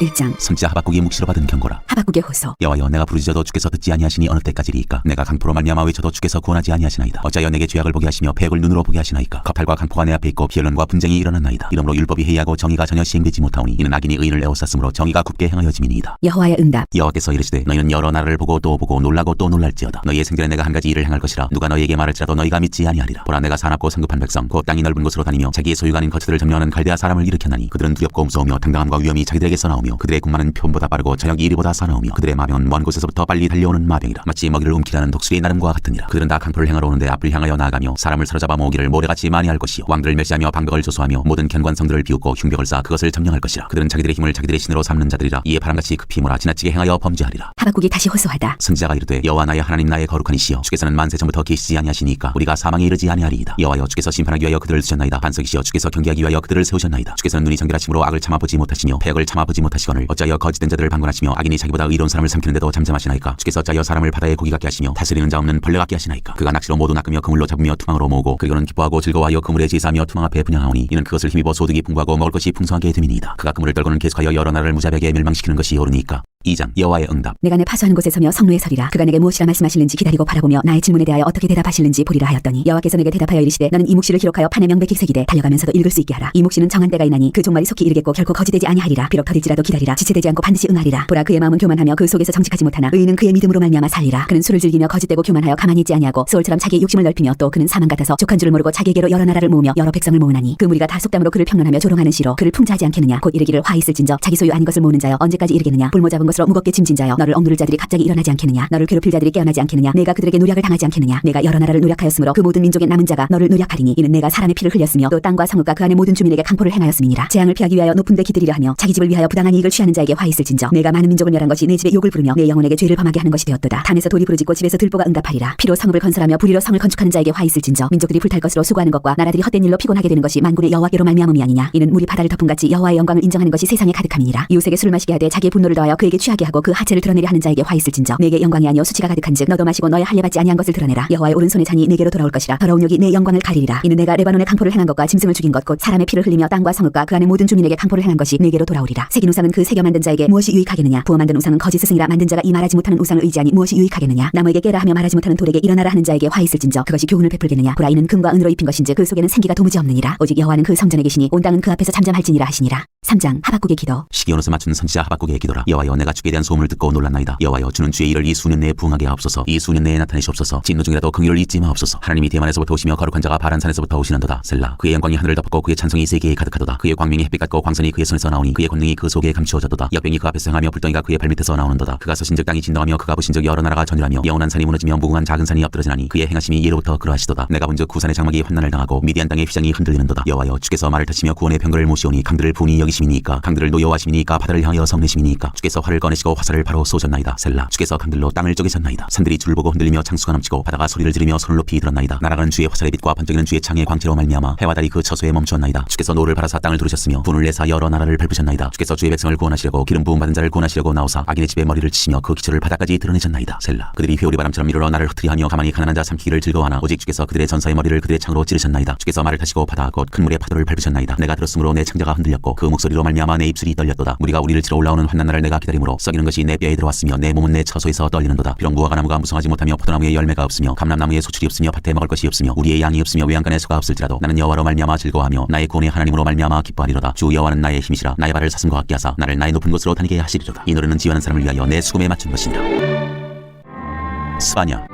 1장. 선지자 하박국이 묵시로 받은 경고라. 하박국의 호소. 여호와여 내가 부르짖어도 주께서 듣지 아니하시니 어느 때까지리이까. 내가 강포로 말미암아 외쳐도 주께서 구원하지 아니하시나이다. 어찌하여 내게 죄악을 보게 하시며 패역을 눈으로 보게 하시나이까. 겁탈과 강포가 내 앞에 있고 비언론과 분쟁이 일어났나이다. 이러므로 율법이 해이하고 정의가 전혀 시행되지 못하오니 이는 악인이 의인을 에워쌌으므로 정의가 굳게 행하여짐이니이다. 여호와의 응답. 여호와께서 이르시되 너희는 여러 나라를 보고 또 보고 놀라고 또 놀랄지어다. 너희의 생전에 내가 한 가지 일을 행할 것이라. 누가 너희에게 말할지라도 너희가 믿지 아니하리라. 보라 내가 사납고 성급한 백성 곧 땅이 넓은 곳으로 다니며 자기의 소유가 아닌 거처들을 점령하는 갈대아 사람을 일으켰나니 그들은 두렵고 무서우며 당당함과 위험이 자기들에게서 나오며 그들의 군마는 표보다 빠르고 저녁이 이리보다 사나우며 그들의 마병은 먼 곳에서부터 빨리 달려오는 마병이라. 마치 먹이를 움키라는 독수리의 나름과 같으니라. 그들은 다 강포를 행하러 오는데 앞을 향하여 나아가며 사람을 사로잡아 모으기를 모래같이 많이 할 것이요 왕들을 멸시하며 방벽을 조소하며 모든 견관성들을 비웃고 흉벽을 쌓아 그것을 점령할 것이라. 그들은 자기들의 힘을 자기들의 신으로 삼는 자들이라. 이에 바람같이 급히 몰아 지나치게 행하여 범죄하리라. 하박국이 다시 호소하다. 선지자가 이르되 여호와 나의 하나님 나의 거룩한 이시여 주께서는 만세 전부터 계시지 아니하시니까 우리가 사망에 이르지 아니하리이다. 여호와여 주께서 심판하기 위하여 그들을 두셨나이다. 반석이시여 주께서 경계하기 위하여 그들을 세우셨나이다. 주께서는 눈이 정결하심으로 악을 참아보지 못하시며 패역을 참아보지 못하시거늘 어찌하여 거짓된 자들을 방관하시며 악인이 자기보다 의로운 사람을 삼키는데도 잠잠하시나이까. 주께서 어찌하여 사람을 바다의 고기 같게 하시며 다스리는 자 없는 벌레 같게 하시나이까. 그가 낚시로 모두 낚으며 그물로 잡으며 투망으로 모으고 그리고는 기뻐하고 즐거워하여 그물에 제사하며 투망 앞에 분양하오니 이는 그것을 힘입어 소득이 풍부하고 먹을 것이 풍성하게 됨이니이다. 그가 그물을 떨고는 계속하여 여러 나라를 무자비하게 멸망시키는 것이 옳으니까. 2장. 여호와의 응답. 내가 내 파수하는 곳에 서며 성루에 서리라. 그가 내게 무엇이라 말씀하실는지 기다리고 바라보며 나의 질문에 대하여 어떻게 대답하실는지 보리라 하였더니 여호와께서 내게 대답하여 이르시되 너는 이 묵시를 기록하여 판에 명백히 새기되 달려가면서도 읽을 수 있게 하라. 이 묵시는 정한 때가 있나니 그 종말이 속히 이르겠고 결코 거짓되지 아니하리라. 비록 더딜지라도 기다리라. 지체되지 않고 반드시 응하리라. 보라 그의 마음은 교만하며 그 속에서 정직하지 못하나 의인은 그의 믿음으로 말미암아 살리라. 그는 술을 즐기며 거짓되고 교만하여 가만히 있지 아니하고 소울처럼 자기의 욕심을 넓히며 또 그는 사망 같아서 족한 줄을 모르고 자기에게로 여러 나라를 모으며 여러 백성을 모으나니 그 무리가 다 속담으로 그를 평론하며 조롱하는 시로 그를 풍자하지 않겠느냐. 곧 이르기를 화 있을진저 자기 소유 아닌 것을 모으는 자여 언제까지 이르겠느냐. 볼모 잡은 것으로 무겁게 짐진 자여 너를 억누를 자들이 갑자기 일어나지 않겠느냐. 너를 괴롭힐 자들이 깨어나지 않겠느냐. 내가 그들에게 노략을 당하지 않겠느냐. 내가 여러 나라를 노략하였으므로 그 모든 민족의 남은 자가 너를 노략하리니 이는 내가 사람의 피를 흘렸으며 또 땅과 성읍과 그 안의 모든 주민에게 강포를 행하였음이니라. 재앙을 피하기 위하여 높은 데 기들이려 하며 자기 집을 위하여 부당한 이익을 취하는 자에게 화 있을진저 내가 많은 민족을 멸한 것이 내 집에 욕을 부르며 내 영혼에게 죄를 범하게 하는 것이 되었도다. 담에서 돌이 부르짖고 집에서 들보가 응답하리라. 피로 성읍을 건설하며 불의로 성을 건축하는 자에게 화 있을진저 민족들이 불탈 것으로 수고하는 것과 나라들이 헛된 일로 피곤하게 되는 것이 만군의 여호와께로 말미암음이 아니냐. 이는 물이 바다를 덮음같이 여호와의 영광을 인정하는 것이 세상에 가득함이니라. 이웃에게 술을 마시게 하되 자기의 분노를 더하여 그에게 취하게 하고 그 하체를 드러내려 하는 자에게 화 있을진저 내게 영광이 아니요 수치가 가득한즉 너도 마시고 너의 할례 받지 아니한 것을 드러내라. 여호와의 오른손의 잔이 내게로 돌아올 것이라. 더러운 욕이 내 영광을 가리리라. 이는 내가 레바논에 강포를 행한 것과 짐승을 죽인 것 곧 사람의 피를 흘리며 땅과 성읍과 그 안의 모든 주민에게 강포를 행한 것이 내게로 돌아오리라. 새긴 우상은 그 새겨 만든 자에게 무엇이 유익하겠느냐. 부어 만든 우상은 거짓 스승이라 만든 자가 이 말하지 못하는 우상을 의지하니 무엇이 유익하겠느냐. 나무에게 깨라 하며 말하지 못하는 돌에게 일어나라 하는 자에게 화 있을진저 그것이 교훈을 베풀겠느냐. 보라 이는 금과 은으로 입힌 것인즉 그 속에는 생기가 도무지 없느니라. 오직 여호와는 그 성전에 계시니 온 땅은 그 앞에서 잠잠할지니라 하시니라. 3장. 하박국의 기도. 시기온에서 맞춘 선지자 하박국의 기도라. 여호와여 내가 주께 대한 소문을 듣고 놀랐나이다. 여호와여 주는 주의 일을 이 수년 내에 부응하게 하옵소서. 이 수년 내에 나타내시옵소서. 진노 중이라도 긍휼을 잊지 마옵소서. 하나님이 대만에서부터 오시며 거룩한 자가 바란산에서부터 오시는도다. 셀라. 그의 영광이 하늘을 덮고 그의 찬송이 세계에 가득하도다. 그의 광명이 햇빛 같고 광선이 그의 손에서 나오니 그의 권능이 그 속에 감추어졌도다. 역병이 그 앞에서 행하며 불덩이가 그의 발밑에서 나오는도다. 그가 서신즉 땅이 진동하며 그가 보신즉 여러 나라가 전율하며 영원한 산이 무너지며 무궁한 작은 산이 엎드러지나니 그의 행하심이 예로부터 그러하시도다. 내가 본즉 구산의 장막이 환난을 당하고 미디안 땅의 휘장이 흔들리는도다. 여호와여 주께서 말을 타시며 구원의 병거를 모시오니 강들을 분이 여기심이니까 강들을 노여워하심이니까 바다를 향하여 성내심이니까 주께서 활을 꺼내시고 화살을 바로 쏘셨나이다. 셀라. 주께서 강들로 땅을 쪼개셨나이다. 산들이 줄을 보고 흔들리며 창수가 넘치고 바다가 소리를 지르며 손을 높이 들었나이다. 날아가는 주의 화살의 빛과 번쩍이는 주의 창의 광채로 말미암아 해와 달이 그 처소에 멈추었나이다. 주께서 노를 바라사 땅을 두르셨으며 분을 내사 여러 나라를 밟으셨나이다. 주께서 주의 백성을 구원하시려고 기름 부음 받은 자를 구원하시려고 나오사 악인의 집에 머리를 치시며 그 기초를 바다까지 드러내셨나이다. 셀라. 그들이 회오리 바람처럼 이르러 나를 흩트리하며 가만히 가난한 자 삼키기를 즐거워하나 오직 주께서 그들의 전사의 머리를 그들의 창으로 찌르셨나이다. 주께서 말을 타시고 바다 곧 큰 물의 파도를 밟으셨나이다. 내가 들었으므로 내 창자가 흔들렸고 그 목소리로 말미암아 내 입술이 떨렸도다. 우리가 우리를 치러 올라오는 환난날을 내가 기다림으로 썩이는 것이 내 뼈에 들어왔으며 내 몸은 내 처소에서 떨리는도다. 비록 무화과 나무가 무성하지 못하며 포도나무에 열매가 없으며 감람나무에 소출이 없으며 밭에 먹을 것이 없으며 우리의 양이 없으며 외양간에 소가 없을지라도 나는 여호와로 말미암아 즐거워하며 나의 구원의 하나님으로 말미암아 기뻐하리로다. 주 여호와는 나의 힘이시라. 나의 발을 사슴과 같게 하사 나를 나의 높은 곳으로 다니게 하시리로다. 이 노래는 지휘하는 사람을 위하여 내 수금에 맞춘 것이니라. 스바냐.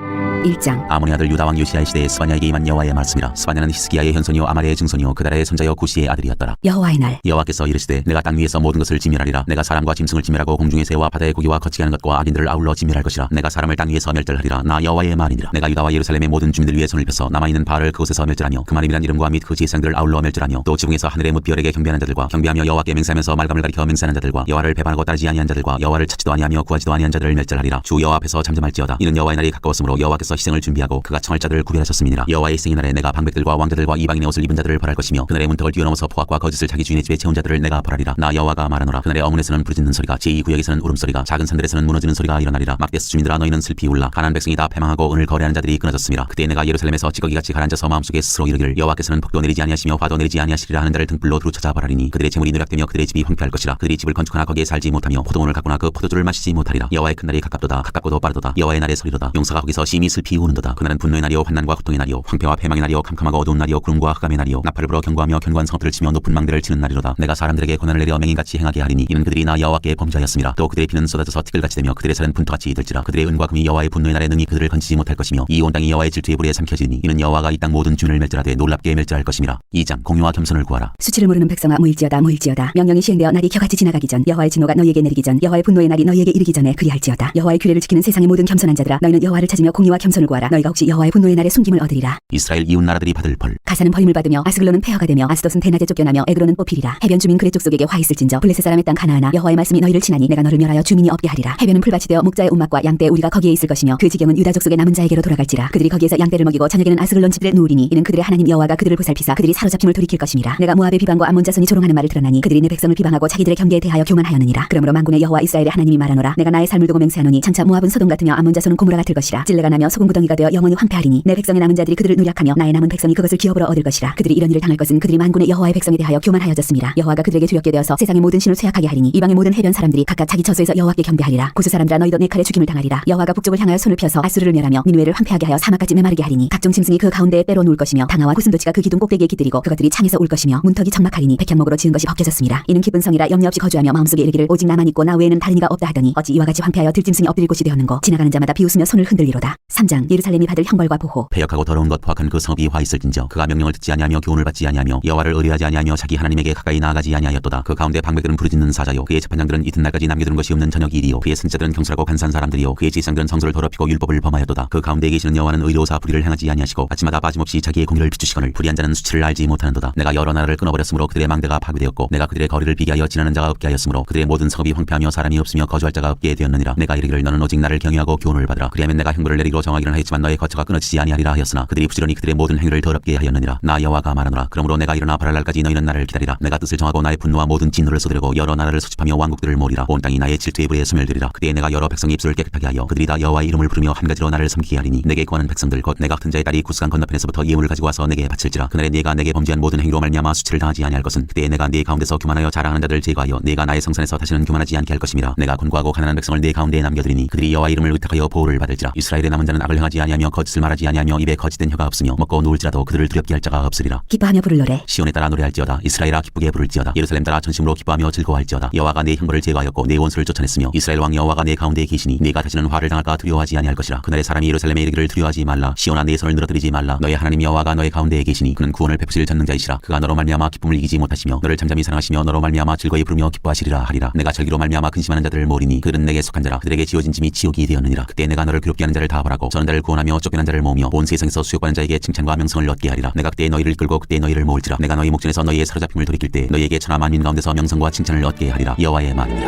1장. 아몬의 아들 유다왕 요시야의 시대에 스바냐에게 임한 여호와의 말씀이라. 스바냐는 히스기야의 현손이요 아말의 증손이요 그다라의 손자여 구시의 아들이었더라. 여호와의 날. 여호와께서 이르시되 내가 땅 위에서 모든 것을 진멸하리라. 내가 사람과 짐승을 진멸하고 공중의 새와 바다의 고기와 거치게 하는 것과 악인들을 아울러 진멸할 것이라. 내가 사람을 땅 위에서 멸절하리라. 나 여호와의 말이니라. 내가 유다와 예루살렘의 모든 주민들 위에 손을 펴서 남아있는 바알을 그곳에서 멸절하며 그만임이란 이름과 및 그 제사장들을 아울러 멸절하며 또 지붕에서 하늘의 뭇별에게 경배하는 자들과 경배하며 여호와께 맹세하면서 말감을 가리켜 맹세하는 자들과 여호와를 배반하고 따르지 아니한 자들과 여호와를 찾지도 아니하며 구하지도 아니한 자들을 멸절하리라. 주 여호와 앞에서 잠잠할지어다. 이는 여호와의 날이 가까웠으므로 여호와께서 여호와께서 희생을 준비하고 그가 청할 자들을 구별하셨음이니라. 여호와의 희생의 날에 내가 방백들과 왕자들과 이방인의 옷을 입은 자들을 벌할 것이며 그날의 문턱을 뛰어넘어서 포악과 거짓을 자기 주인의 집에 채운 자들을 내가 벌하리라. 나 여호와가 말하노라. 그날의 어문에서는 부르짖는 소리가 제2구역에서는 울음소리가 작은 산들에서는 무너지는 소리가 일어나리라. 막대스 주민들아 너희는 슬피 울라. 가나안 백성이 다 패망하고 은을 거래하는 자들이 끊어졌음이라. 그때 내가 예루살렘에서 찌꺼기같이 가라앉아서 마음속에 스스로 이르기를 여호와께서는 폭도 내리지 아니하시며 화도 내리지 아니하시리라 하는 자를 등불로 두루 찾아 벌하리니 그들의 재물이 누락되며 그들의 집이 황폐할 것이라. 그들이 집을 건축하나 거기에 살지 못하며 포도원을 가꾸나 그 포도주를 마시지 못하리라. 여호와의 큰 날이 가깝도다. 가깝고도 빠르도다. 여호와의 날의 소리로다. 용사가 거기서 심히 슬피 우는도다. 그날은 분노의 날이요 환난과 고통의 날이요 황폐와 패망의 날이요 캄캄하고 어두운 날이요 구름과 흑암의 날이요 나팔을 불어 경고하며 견고한 성들을 치며 높은 망대를 치는 날이로다. 내가 사람들에게 고난을 내려 맹인같이 행하게 하리니 이는 그들이 나 여호와께 범죄하였음이라. 또 그들의 피는 쏟아져서 티끌같이 되며 그들의 살은 분토같이 들지라. 그들의 은과 금이 여호와의 분노의 날에 능히 그들을 건지지 못할 것이며 이 온 땅이 여호와의 질투의 불에 삼켜지니 이는 여호와가 이 땅 모든 주민을 멸절하되 놀랍게 멸절할 것임이라. 2장 공유와 겸손을 구하라. 수치를 모르는 백성아 모일지어다 모일지어다. 명령이 시행되어 날이 겨같이 지나가기 전 여호와의 진노가 너희에게 내리기 전 여호와의 분노의 날이 너희에게 이르기 전에 그리할지어다. 여호와의 규례를 지키는 세상의 모든 겸손한 자들아 너희는 여호와를 찾으며 공의와 겸손을 구하라. 너희가 혹시 여호와의 분노의 날에 숨김을 얻으리라. 이스라엘 이웃 나라들이 받을 벌. 가사는 버림을 받으며 아스글론은 폐허가 되며 아스돗은 대낮에 쫓겨나며 에그론은 뽑히리라. 해변 주민 그레 족속에게 화 있을진저 블레셋 사람의 땅 가나안아 여호와의 말씀이 너희를 치나니 내가 너를 멸하여 주민이 없게 하리라. 해변은 풀밭이 되어 목자의 옷막과 양떼의 우리가 거기에 있을 것이며 그 지경은 유다 족속의 남은 자에게로 돌아갈지라. 그들이 거기에서 양떼를 먹이고 저녁에는 아스글론 집들에 누우리니 이는 그들의 하나님 여호와가 그들을 보살피사 그들이 사로잡힘을 돌이킬 것임이라. 내가 모압의 비방과 암몬 자손이 조롱하는 말을 들었나니 그들이 내 백성을 비방하고 자기들의 경계에 대하여 교만하였느니라. 그러므로 만군의 여호와 이스라엘의 하나님이 말하노라. 내가 나의 삶을 두고 맹세하노니 장차 모압은 소돔 같으며 암몬 자손은 고무라 같을 것이라. 찔레가 나며 소금구덩이가 되어 영원히 황폐하리니 내 백성의 남은 자들이 그들을 누략하며 나의 남은 백성이 그것을 기업으로 얻을 것이라. 그들이 이런 일을 당할 것은 그들이 만군의 여호와의 백성에 대하여 교만하여졌음이라. 여호와가 그들에게 두렵게 되어서 세상의 모든 신을 쇠약하게 하리니 이방의 모든 해변 사람들이 각각 자기 처소에서 여호와께 경배하리라. 구스 사람들아 너희도 내 칼에 죽임을 당하리라. 여호와가 북쪽을 향하여 손을 펴서 아수르를 멸하며 니느웨를 황폐하게 하여 사막까지 메마르게 하리니 각종 짐승이 그 가운데에 때로 누울 것이며 당아와 구슴도치가 그 기둥 꼭대기에 깃들이고 그것들이 창에서 울 것이며 문턱이 적막하리니 백향목으로 지은 것이 벗겨졌습니다. 이는 기쁜 성이라 염려 없이 거주하며 마음속에 이르기를 오직 나만 있고 나 외에는 다른 이가 없다 하더니 어찌 이와 같이 황폐하여 들짐승이 엎드릴 곳이 되었는고. 지나가는 자마다 비웃으며 손을 흔들리로다. 3장 예루살렘이 받을 형벌과 보호. 패역하고 더러운 것 포악한 그 성읍이 화 있을진저 그가 명령을 듣지 아니하며 교훈을 받지 아니하며 여호와를 의뢰하지 아니하며 자기 하나님에게 가까이 나아가지 아니하였도다. 그 가운데 방백들은 부르짖는 사자요 그의 재판장들은 이튿날까지 남겨두는 것이 없는 저녁 일이요 그의 선지자들은 경솔하고 간사한 사람들이요 그의 지상들은 성소를 더럽히고 율법을 범하였도다. 그 가운데 계시는 여호와는 의로우사 불의를 행하지 아니하시고 아침마다 빠짐없이 자기의 공의를 비추시거늘 불의한 자는 수치를 알지 못하는도다. 내가 여러 나라를 끊어버렸으므로 그들의 망대가 파괴되었고 내가 그들의 거리를 비게 하여 지나는 자가 없게 하였으므로 그들의 모든 성읍이 황폐하며 사람이 없으며 거주할 자가 없게 되었느니라. 내가 이르기를 너는 오직 나를 경외하고 교훈을 받으라. 그리하면 내가 형벌을 내리기로 정하기는 하였지만 너의 거처가 끊어지지 아니하리라 하였으나 그들이 부지런히 그들의 모든 행위를 더럽게 하였느니라. 나 여호와가 말하노라. 그러므로 내가 일어나 발할 날까지 너희는 나를 기다리라. 내가 뜻을 정하고 나의 분노와 모든 진노를 쏟으려고 여러 나라를 소집하며 왕국들을 모으리라. 온 땅이 나의 질투의 불에 소멸되리라. 그때 내가 여러 백성의 입술을 깨끗하게 하여 그들이 다 여호와의 이름을 부르며 한 가지로 나를 섬기게 하리니 내게 구하는 백성들 곧 내가 같은 자의 딸이 구스강 건너편에서부터 예물을 가지고 와서 내게 바칠지라. 그날에 네가 내게 범죄한 모든 행위로 말미암아 수치를 당하지 아니할 것은 그때 내가 네 가운데서 교만하여 자랑하는 자들을 제거하여 네가 나의 성산에서 다시는 교만하지 않게 할 것임이라. 내가 곤고하고 가난한 백성을 네 가운데에 남겨두리니 그들이 여호와의 이름을 의탁하여 보호를 받을지라. 이스라엘의 남은 자는 악을 행하지 아니하며 거짓을 말하지 아니하며 입에 거짓된 혀가 없으며 먹고 누울지라도 그들을 두렵게 할 자가 없으리라. 기뻐하며 부를 노래. 시온에 따라 노래할지어다. 이스라엘아 기쁘게 부를지어다. 예루살렘 따라 전심으로 기뻐하며 즐거워할지어다. 여호와가 네 형벌을 제거하였고 네 원수를 쫓아냈으며 이스라엘 왕 여호와가 네 가운데에 계시니 네가 다시는 화를 당할까 두려워하지 아니할 것이라. 그날에 사람이 예루살렘에 이르기를 두려워하지 말라. 시온아 네 손을 늘어뜨리지 말라. 너의 하나님 여호와가 너의 가운데에 계시니 그는 구원을 베푸실 전능자이시라. 그가 너로 말미암아 기쁨을 이기지 못하시며 너를 잠잠히 사랑하시며 너로 말미암아 즐거이 부르며 기뻐하시리라 하리라. 내가 절기로 말미암아 근심하는 자들을 모으리니 그들은 내게 속한 자라. 그들에게 지어진 짐이 지옥이 되었느니라. 그때 내가 너를 괴롭게 하는 자를 다 벌하고 저는 자를 구원하며 쫓겨난 자를 모으며 온 세상에서 수욕받는 자에게 칭찬과 명성을 얻게 하리라. 내가 그때 너희를 이끌고 그때 너희를 모을지라. 내가 너희 목전에서 너희의 사로잡힘을 돌이킬 때 너희에게 천하 만민 가운데서 명성과 칭찬을 얻게 하리라. 여호와의 말이니라.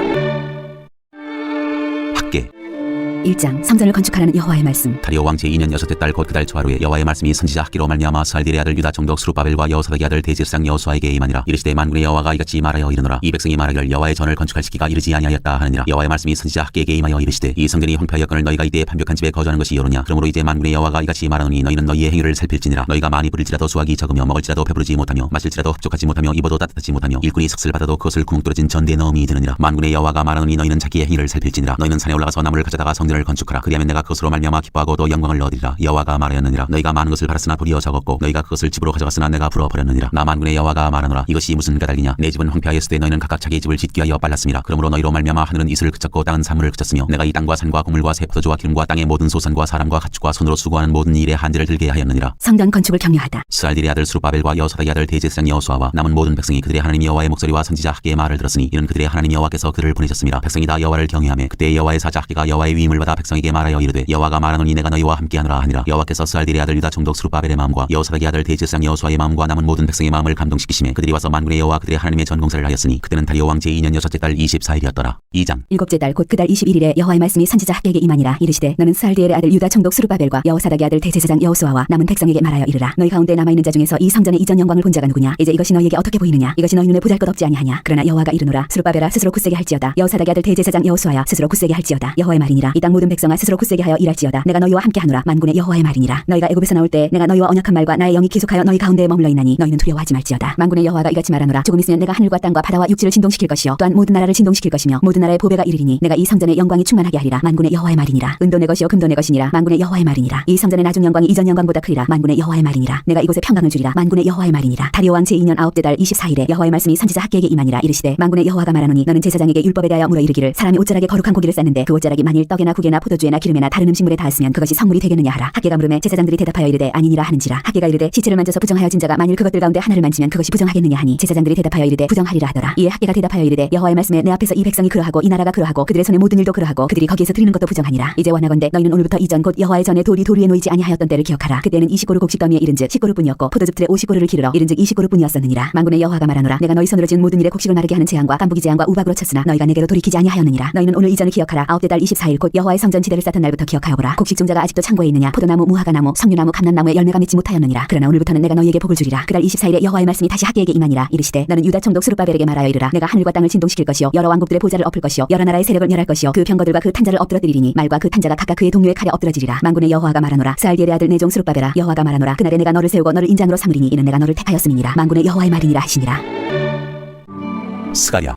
학계 1장 성전을 건축하라는 여호와의 말씀. 다리오 왕 제2년 여섯째 달 곧 그 달 초하루에 여호와의 말씀이 선지자 학기로 말미암아 스알딜의 아들 유다 총독 스룹바벨과 여호사닥의 아들 대제사장 여호수아에게 임하니라. 이르시되 만군의 여호와가 이같이 말하여 이르노라. 이 백성이 말하기를 여호와의 전을 건축할 시기가 이르지 아니하였다 하느니라. 여호와의 말씀이 선지자 학기에게 임하여 이르시되 이 성전이 황폐하였거늘 너희가 이때에 판벽한 집에 거주하는 것이 여로냐. 그러므로 이제 만군의 여호와가 이같이 말하노니 너희는 너희의 행위를 살필지니라. 너희가 많이 부릴지라도 수확이 적으며 먹을지라도 배부르지 못하며 마실지라도 흡족하지 못하며 입어도 따뜻하지 못하며 일꾼이 석슬 받아도 그것을 구멍 뚫어진 전대에 넣음이 되느니라. 만군의 여호와가 말하노니 너희는 자기의 행위를 살필지니라. 너희는 산에 올라가서 나무를 가져다가 성전을 건축하라. 그리하면 내가 그것으로 말미암아 기뻐하고 또 영광을 얻으리라. 여호와가 말하였느니라. 너희가 많은 것을 팔았으나 도리어 적었고 너희가 그것을 집으로 가져갔으나 내가 불어버렸느니라. 나 만군의 여호와가 말하노라. 이것이 무슨 까닭이냐. 내 집은 황폐하였을 때 너희는 각각 자기의 집을 짓기 위하여 빨랐음이라. 그러므로 너희로 말미암아 하늘은 이슬을 그쳤고 땅은 사물을 그쳤으며 내가 이 땅과 산과 곡물과 새 포도주와 기름과 땅의 모든 소산과 사람과 가축과 손으로 수고하는 모든 일에 한계를 들게 하였느니라. 성전 건축을 격려하다. 스알딜의 아들 스룹바벨과 여호사닥의 아들 대제사장 여호수아와 남은 모든 백성이 그들의 하나님 여호와의 목소리와 선지자 학기의 말을 들었으니 이는 그들의 하나님 여호와께서 그를 보내셨습니다. 백성이 다 여호와를 경외하며 그때 여호와의 사자 학기가 여호와의 위임을 받아 백성에게 말하여 이르되 여호와가 말하노니 내가 너희와 함께하노라 하니라. 여호와께서 스알딜의 아들 유다 총독 스룹바벨의 마음과 여호사닥의 아들 대제사장 여호수아의 마음과 남은 모든 백성의 마음을 감동시키심에 그들이 와서 만군의 여호와 그들의 하나님의 전공사를 하였으니 그때는 다리오 왕 제2년 여섯째 달 24일이었더라. 2장. 일곱째 달 곧 그 달 21일에 여호와의 말씀이 선지자 학개에게 임하니라. 이르시되 너는 스알디엘의 아들 유다 총독 스룹바벨과 여호사닥의 아들 대제사장 여호수아와 남은 백성에게 말하여 이르라. 너희 가운데 남아있는 자 중에서 이 성전의 이전 영광을 본 자가 누구냐? 이제 이것이 너희에게 어떻게 보이느냐? 이것이 너희 눈에 보잘것없지 아니하냐? 그러나 여호와가 이르노라. 스룹바벨아 스스로 굳세게 할지어다. 여호사닥의 아들 대제사장 여호수아야 스스로 굳세게 할지어다. 여호와의 말이니라. 이 땅 모든 백성아 스스로 굳세게 하여 일할지어다. 내가 너희와 함께하노라. 만군의 여호와의 말이니라. 너희가 애굽에서 나올 때 내가 너희와 언약한 말과 나의 영이 계속하여 너희 가운데에 머물러 있나니 너희는 두려워하지 말지어다. 만군의 여호와가 이같이 말하노라. 조금 있으면 내가 하늘과 땅과 바다와 육지를 진동시킬 것이요 또한 모든 나라를 진동시킬 것이며 모든 나라의 보배가 이르리니 내가 이 성전의 영광이 충만하게 하리라. 만군의 여호와의 말이니라. 은도 내 것이요 금도 내 것이니라. 만군의 여호와의 말이니라. 이 성전의 나중 영광이 이전 영광보다 크리라. 만군의 여호와의 말이니라. 내가 이곳에 평강을 주리라. 만군의 여호와의 말이니라. 다리오 왕 제2년 9째 달 24일에 여호와의 말씀이 선지자 학개에게 임하니라. 이르시되 만군의 여호와가 말하노니 너는 제사장에게 율법에 대하여 물어 이르기를 사람이 옷자락에 거룩한 고기를 쌌는데 그 옷자락이 만일 떡에나 국에나 포도주에나 기름에나 다른 음식물에 닿았으면 그것이 성물이 되겠느냐 하라. 학개가 물음에 제사장들이 대답하여 이르되 아니니라 하는지라. 학개가 이르되 시체를 만져서 부정하여진 자가 만일 그것들 가운데 하나를 만지면 그것이 부정하겠느냐 하니 제사장들이 대답하여 이르되 부정하리라 하더라. 이에 학개가 대답하여 이르되 여호와의 말씀에 내 앞에서 이 백성이 그러하고 이 나라가 그러하고 그들의 손의 모든 일도 그러하고 그들이 거기에서 드리는 것도 부정하니라. 이제 원하건대 너희는 오늘부터 이전 곧 여호와의 전에 돌이 돌 위에 놓이지 아니하였던 때를 기억하라. 그때는 20고루 곡식 더미에 이른즉 10고루뿐이었고 포도즙틀에 50고루를 기르러 이른즉 20고루뿐이었었느니라. 만군의 여호와가 말하노라. 내가 너희 손으로 지은 모든 일에 곡식을 마르게 하는 재앙과 깐부기 재앙과 우박으로 쳤으나 너희가 내게로 돌이키지 아니하였느니라. 너희는 오늘 이전을 기억하라. 9째 달 24일 곧 여호와의 성전 지대를 쌓던 날부터 기억하여 보라. 곡식 종자가 아직도 창고에 있느냐? 포도나무 무화과나무 석류나무 감람나무에 열매가 맺지 못하였느니라. 그러나 오늘부터는 내가 너희에게 복을 주리라. 그달 24일에 여호와의 말씀이 다시 학개에게 임하니라. 이르시되 너는 유다 총독 스룹바벨에게 말하여 이르라. 내가 하늘과 땅을 진동시킬 것이요 여러 왕국들의 보좌를 엎을 것이요 여러 나라의 세력을 멸할 것이요 그 병거들과 그 탄자를 엎드러뜨리리니 말과 그 탄자가 각각 그의 동료의 칼에 엎드러지리라. 만군의 여호와가 말하노라. 스알디엘의 아들 내 종 스룹바벨아 여호와가 말하노라. 그날에 내가 너를 세우고 너를 인장으로 삼으리니 이는 내가 너를 택하였음이니라. 만군의 여호와의 말이니라 하시니라. 스가랴.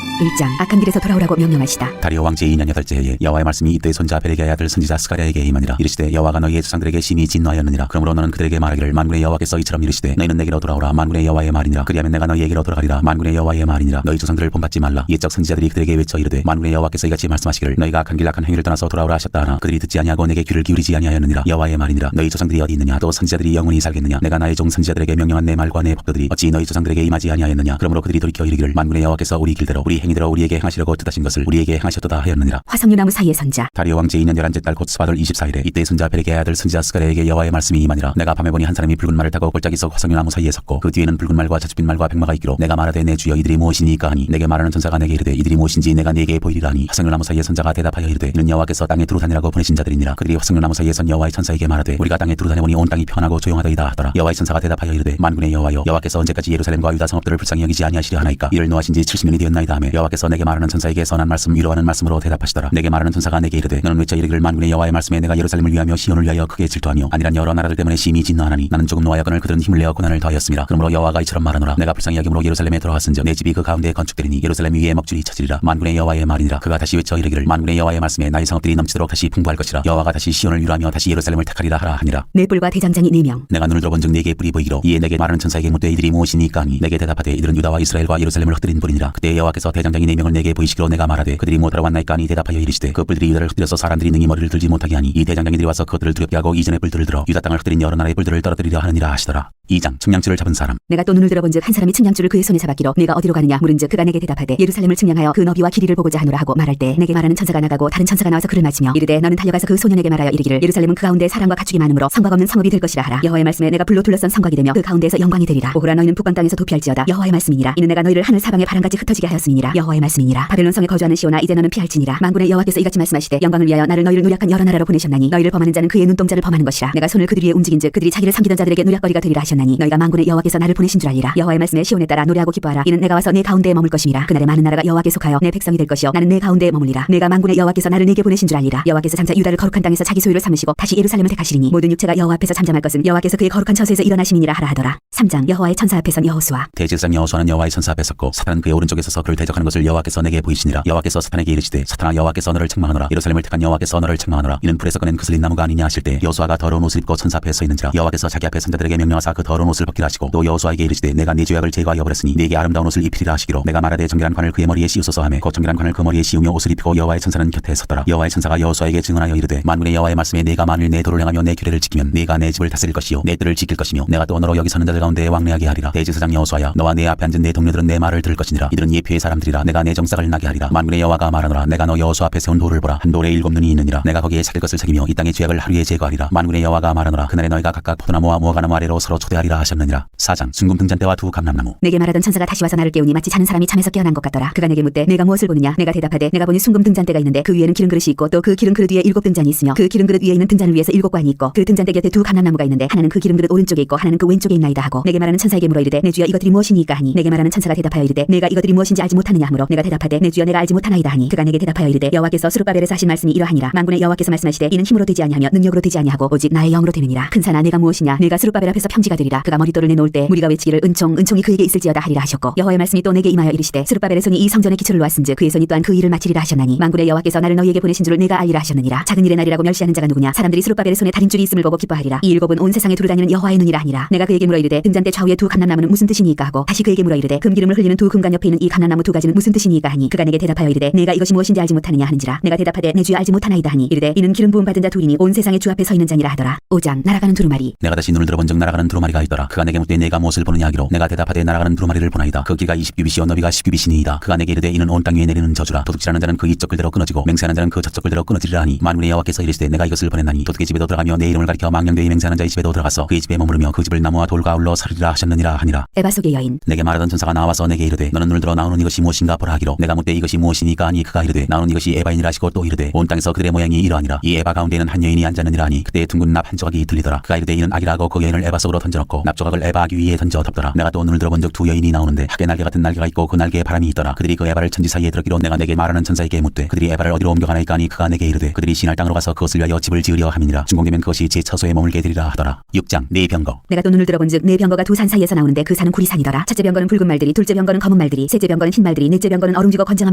1장. 악한 길에서 돌아오라고 명령하시다. 다리오 왕 제2년 8째 해에 여호와의 말씀이 이때 손자 베레기야의 아들 선지자 스가랴에게 임하니라. 이르시되 여호와가 너희의 조상들에게 심히 진노하였느니라. 그러므로 너는 그들에게 말하기를 만군의 여호와께서 이처럼 이르시되 너희는 내게로 돌아오라. 만군의 여호와의 말이니라. 그리하면 내가 너희에게로 돌아가리라. 만군의 여호와의 말이니라. 너희 조상들을 본받지 말라. 옛적 선지자들이 그들에게 외쳐 이르되 만군의 여호와께서 이같이 말씀하시기를 너희가 악한 길 악한 행위를 떠나서 돌아오라 하셨다 하나 그들이 듣지 아니하고 내게 귀를 기울이지 아니하였느니라. 여호와의 말이니라. 너희 조상들이 어디 있느냐? 또 선지자들이 영원히 살겠느냐? 내가 나의 종 선지자들에게 명령한 내 말과 내 법도들이 어찌 너희 조상들에게 임하지 아니하였느냐? 그러므로 그들이 돌이켜 이르기를 만군의 여호와께서 우리 길대로 우리 행위대로 우리에게 행하시려고 뜻하신 것을 우리에게 행하셨도다 하였느니라. 화석류나무 사이의 선자. 다리오 왕 제2년 11째 달 곧 스바돌 24일에 이때 손자 베레기야의 아들 선지자 스가랴에게 여호와의 말씀이 임하니라. 내가 밤에 보니 한 사람이 붉은 말을 타고 골짜기서 화석류나무 사이에 섰고 그 뒤에는 붉은 말과 자줏빛 말과 백마가 있기로 내가 말하되 내 주여 이들이 무엇이니까 하니 내게 말하는 천사가 내게 이르되 이들이 무엇인지 내가 네게 보이리라 하니 화석류나무 사이의 선자가 대답하여 이르되 이는 여호와께서 땅에 두루 다니라고 보내신 자들이니라. 그들이 화석류나무 사이에 선 여호와의 천사에게 말하되 우리가 땅에 두루 다녀보니 온 땅이 편하고 조용하더이다 하더라. 여호와의 천사가 대답하여 이르되 만군의 여호와여 여호와께서 언제까지 예루살렘과 유다 성읍들을 불쌍히 여기지 아니하시려 하나이까? 이를 노하신 지 70년이 되었나이다 하며 여호와께서 내게 말하는 천사에게 선한 말씀 위로하는 말씀으로 대답하시더라. 내게 말하는 천사가 내게 이르되 너는 외쳐 이르기를 만군의 여호와의 말씀에 내가 예루살렘을 위하며 시온을 위하여 크게 질투하며 아니란 여러 나라들 때문에 심히 진노하나니 나는 조금 노하였거늘 그들은 힘을 내어 고난을 더하였습니다. 그러므로 여호와가 이처럼 말하노라. 내가 불쌍히 여김으로 예루살렘에 들어갔은즉 내 집이 그 가운데에 건축되리니 예루살렘 위에 먹줄이 쳐지리라. 만군의 여호와의 말이니라. 그가 다시 외쳐 이르기를 만군의 여호와의 말씀에 나의 성읍들이 넘치도록 다시 풍부할 것이라. 여호와가 다시 시온을 위로하며 다시 예루살렘을 택하리라 하라 하니라. 네 뿔과 대장장이 4명. 내가 눈을 들어본즉 네게 뿔이 보이기로 이에 내게 말하는 천사에게 묻되 이들이 무엇이니까 하니 내게 대답하되 이들은 유다와 이스라엘과 예루살렘을 흩뜨린 뿔이니라. 그때 여호와께서 대장장이 4명을 내게 보이시기로 내가 말하되 그들이 무엇하러 왔나이까 하니 대답하여 이르시되 그 뿔들이 유다를 흩뜨려서 사람들이 능히 머리를 들지 못하게 하니 이 대장장이들이 와서 그것들을 두렵게 하고 이전의 뿔들을 들어 유다 땅을 흩뜨린 여러 나라의 뿔들을 떨어뜨리려 하느니라 하시더라. 2장. 측량줄을 잡은 사람. 내가 또 눈을 들어본즉 한 사람이 측량줄을 그의 손에 잡았기로 네가 어디로 가느냐 물은즉 그가 내게 대답하되 예루살렘을 측량하여 그 너비와 길이를 보고자 하노라 하고 말할 때 내게 말하는 천사가 나가고 다른 천사가 나와서 그를 맞으며 이르되 너는 달려가서 그 소년에게 말하여 이르기를 예루살렘은 그 가운데 사람과 가축이 많으므로 성곽 없는 성읍이 될 것이라 하라. 여호와의 말씀에 내가 불로 둘러싼 성곽이 되며 그 가운데에서 영광이 되리라. 오호라 너희는 북방 땅에서 도피할지어다. 여호와의 말씀이니라. 이는 내가 너희를 하늘 사방에 바람같이 흩어지게 하였음이니라. 여호와의 말씀이니라. 바벨론 성에 거주하는 시온아 이제 너는 피할지니라. 만군의 여호와께서 이같이 말씀하시되 영광을 위하여 나를 너희를 누략한 여러 나라로 보내셨나니 너희를 범하는 자는 그의 눈동자를 범하는 것이라. 내가 손을 그들 위에 움직인즉 그들이 자기를 섬기던 자들에게 누략거리가 되리라 하셨나니 너희가 만군의 여호와께서 나를 보내신 줄 알리라. 여호와의 말씀에 시온에 따라 노래하고 기뻐하라. 이는 내가 와서 내 가운데에 머물 것임이라. 그날에 많은 나라가 여호와께 속하여 내 백성이 될 것이요 나는 내 가운데에 머물리라. 내가 만군의 여호와께서 나를 내게 보내신 줄 알리라. 여호와께서 장차 유다를 거룩한 땅에서 자기 소유를 삼으시고 다시 예루살렘을 택하시리니 모든 육체가 여호와 앞에서 잠잠할 것은 여호와께서 그의 거룩한 처소에서 일어나심이니라 하라 하더라. 3장. 여호와의 천사 앞에 선 여호수아. 대제사장 여호수아는 여호와의 천사 앞에 섰고 사탄은 그의 오른쪽에 서서 그를 대적하는 것을 여호와께서 내게 보이시니라. 여호와께서 사탄에게 이르시되 사탄아 여호와께서 너를 책망하노라. 예루살렘을 택한 여호와께서 너를 책망하노라. 이는 불에서 꺼낸 그슬린 나무가 아니냐 하실 때 여호수아가 더러운 옷을 입고 천사 앞에 서 있는지라. 여호와께서 자기 앞에 선자들에게 명령하사 그 더러운 옷을 벗기라 하시고 또 여호수아에게 이르시되 내가 네 죄악을 제거하여 버렸으니 네게 아름다운 옷을 입히리라 하시기로 내가 말하되 정결한 관을 그의 머리에 씌우소서 하매 곧 정결한 관을 그 머리에 씌우며 옷을 입히고 여호와의 천사는 곁에 섰더라. 여호와의 천사가 여호수아에게 증언하여 이르되 만군의 여호와의 말씀에 네가 만일 내 도를 행하며 내 규례를 지키면 네가 내 집을 다스릴 것이요 내 뜰을 지킬 것이며 내가 또 너로 여기 서는 자들 가운데 왕래하게 하리라. 대제사장 여호수아야 너와 내 앞에 앉은 내 동료들은 내 말을 들을 것이니라. 이들은 예표의 사람들이라. 내가 내 정삭을 나게 하리라. 만군의 여호와가 말하노라. 내가 너 여호수아 앞에 세운 돌을 보라. 한 돌에 7 눈이 있느니라. 내가 거기에 새길 것을 새기며 이 땅의 죄악을 하루에 제거하리라. 만군의 여호와가 말하노라. 그날에 너희가 각각 포도나무와 무화과나무 아래로 서로 초대하리라 하셨느니라. 4장 순금 등잔대와 두 감람나무. 내게 말하던 천사가 다시 와서 나를 깨우니 마치 자는 사람이 잠에서 깨어난 것 같더라. 그가 내게 묻되 내가 무엇을 보느냐. 내가 대답하되 내가 보니 순금 등잔대가 있는데 그 위에는 기름 그릇이 있고 또 그 기름 그릇 위에 7 등잔이 있으며 그 기름 그릇 위에 있는 등잔을 위해서 7 관이 있고 그 등잔대 곁에 두 감람나무가 있는데 하나는 그 기름 그릇 오른쪽에 있고 하나는 그 왼쪽에 있나이다 하고 내게 말하는 천사에게 물어 이르되 내 주여 이것들이 무엇이니까 하니 내게 말하는 천사가 대답하여 이르되 내가 이것들이 무엇인지 알지 못하느냐 하므로 내가 대답하되 내 주여 내가 알지 못하나이다 하니 그가 내게 대답하여 이르되 여호와께서 스룹바벨에서 하신 말씀이 이러하니라. 만군의 여호와께서 말씀하시되 이는 힘으로 되지 아니하며 능력으로 되지 아니하고 오직 나의 영으로 되느니라. 큰 산아 내가 무엇이냐. 내가 스룹바벨 앞에서 평지가 되리라. 그가 머릿돌을 내놓을 때 무리가 외치기를 은총이 그에게 있을지어다 하리라 하셨고 여호와의 말씀이 또 내게 임하여 이르시되 스룹바벨의 손이 이 성전의 기초를 놓았은즉 그의 손이 또한 그 일을 마치리라 하셨나니 만군의 여호와께서 나를 너희에게 보내신 줄을 내가 알리라 하셨느니라. 작은 일의 날이라고 멸시하는 자가 누구냐. 사람들이 스룹바벨의 손에 다림줄이 있음을 보고 기뻐하리라. 이 7은 온 세상에 두루 다니는 여호와의 눈이라 하니라. 내가 그에게 물어 이르되 등잔대 좌우에 두 감람나무는 무슨 뜻이니까 하고 다시 그에게 물어 이르되 금기름을 흘리는 두 금관 옆에 있는 이 감람나무 2가지는 무슨 뜻이니까 하니 그가 내게 대답하여 이르되 내가 이것이 무엇인지 알지 못하느냐 하는지라. 내가 대답하되 내 주여 알지 못하나이다 하니 이르되 이는 기름 부음 받은 자 둘이니 온 세상의 주 앞에 서 있는 자니라 하더라. 5장 날아가는 두루마리. 내가 다시 눈을 들어본즉 날아가는 두루마리가 있더라. 그가 내게 묻되 내가 무엇을 보느냐 하기로 내가 대답하되 날아가는 두루마리를 보나이다. 그 길이가 20규빗이요 너비가 10규빗이니이다. 그가 내게 이르되 이는 온 땅 위에 내리는 저주라. 도둑질하는 자는 그 이쪽 글대로 끊어지고 맹세하는 자는 그 저쪽 글대로 끊어지리라 하니 만군의 여호와께서 이르시되 내가 이것을 보냈나니 도둑의 집에도 들어가며 내 이름을 가리켜 망령되이 맹세하는 자의 집에도 들어가서 그의 집에 머무르며 그 집을 나무와 돌과 아울러 사르리라 하셨느니라 하니라. 에바 속의 여인. 내게 말하던 천사가 나와서 내게 이르되 너는 눈을 들어 나오는 이것이 무엇인가 보라 하기로 내가 묻되 이것이 무엇이니까 하니 그가 이르되 나오는 이것이 에바이니라 하시고 또 이르되 온 땅에서 그들의 모양이 이러하니라. 이 에바 가운데에는 한 여인이 앉았느니라 하니 그때 둥근 납 한 조각이 들리더라. 그가 이르되 이는 악이라고 그 여인을 에바 속으로 던져놓고 납 조각을 에바 아기 위에 던져 덮더라. 내가 또 눈을 들어본즉 두 여인이 나오는데 학의 날개 같은 날개가 있고 그 날개에 바람이 있더라. 그들이 그 에바를 천지 사이에 들었기로 내가 내게 말하는 천사에게 묻되 그들이 에바를 어디로 옮겨가나이까 하니 그가 내게 이르되 그들이 신할 땅으로 가서 그것을 위하여 집을 지으려 함이니라. 준공되면 그것이 제 처소에 머물게 되리라 하더라. 6장 네 병거. 내가 또 눈을 들어본즉 네 병거가 두 산 사이에서 나오는데 그 산은 구리산이더라. 첫째 병거는 붉은 말들이, 둘째 병거는 검은 말들이, 셋째 병거는 흰 말들이, 넷째 병거는 얼음지고 건장한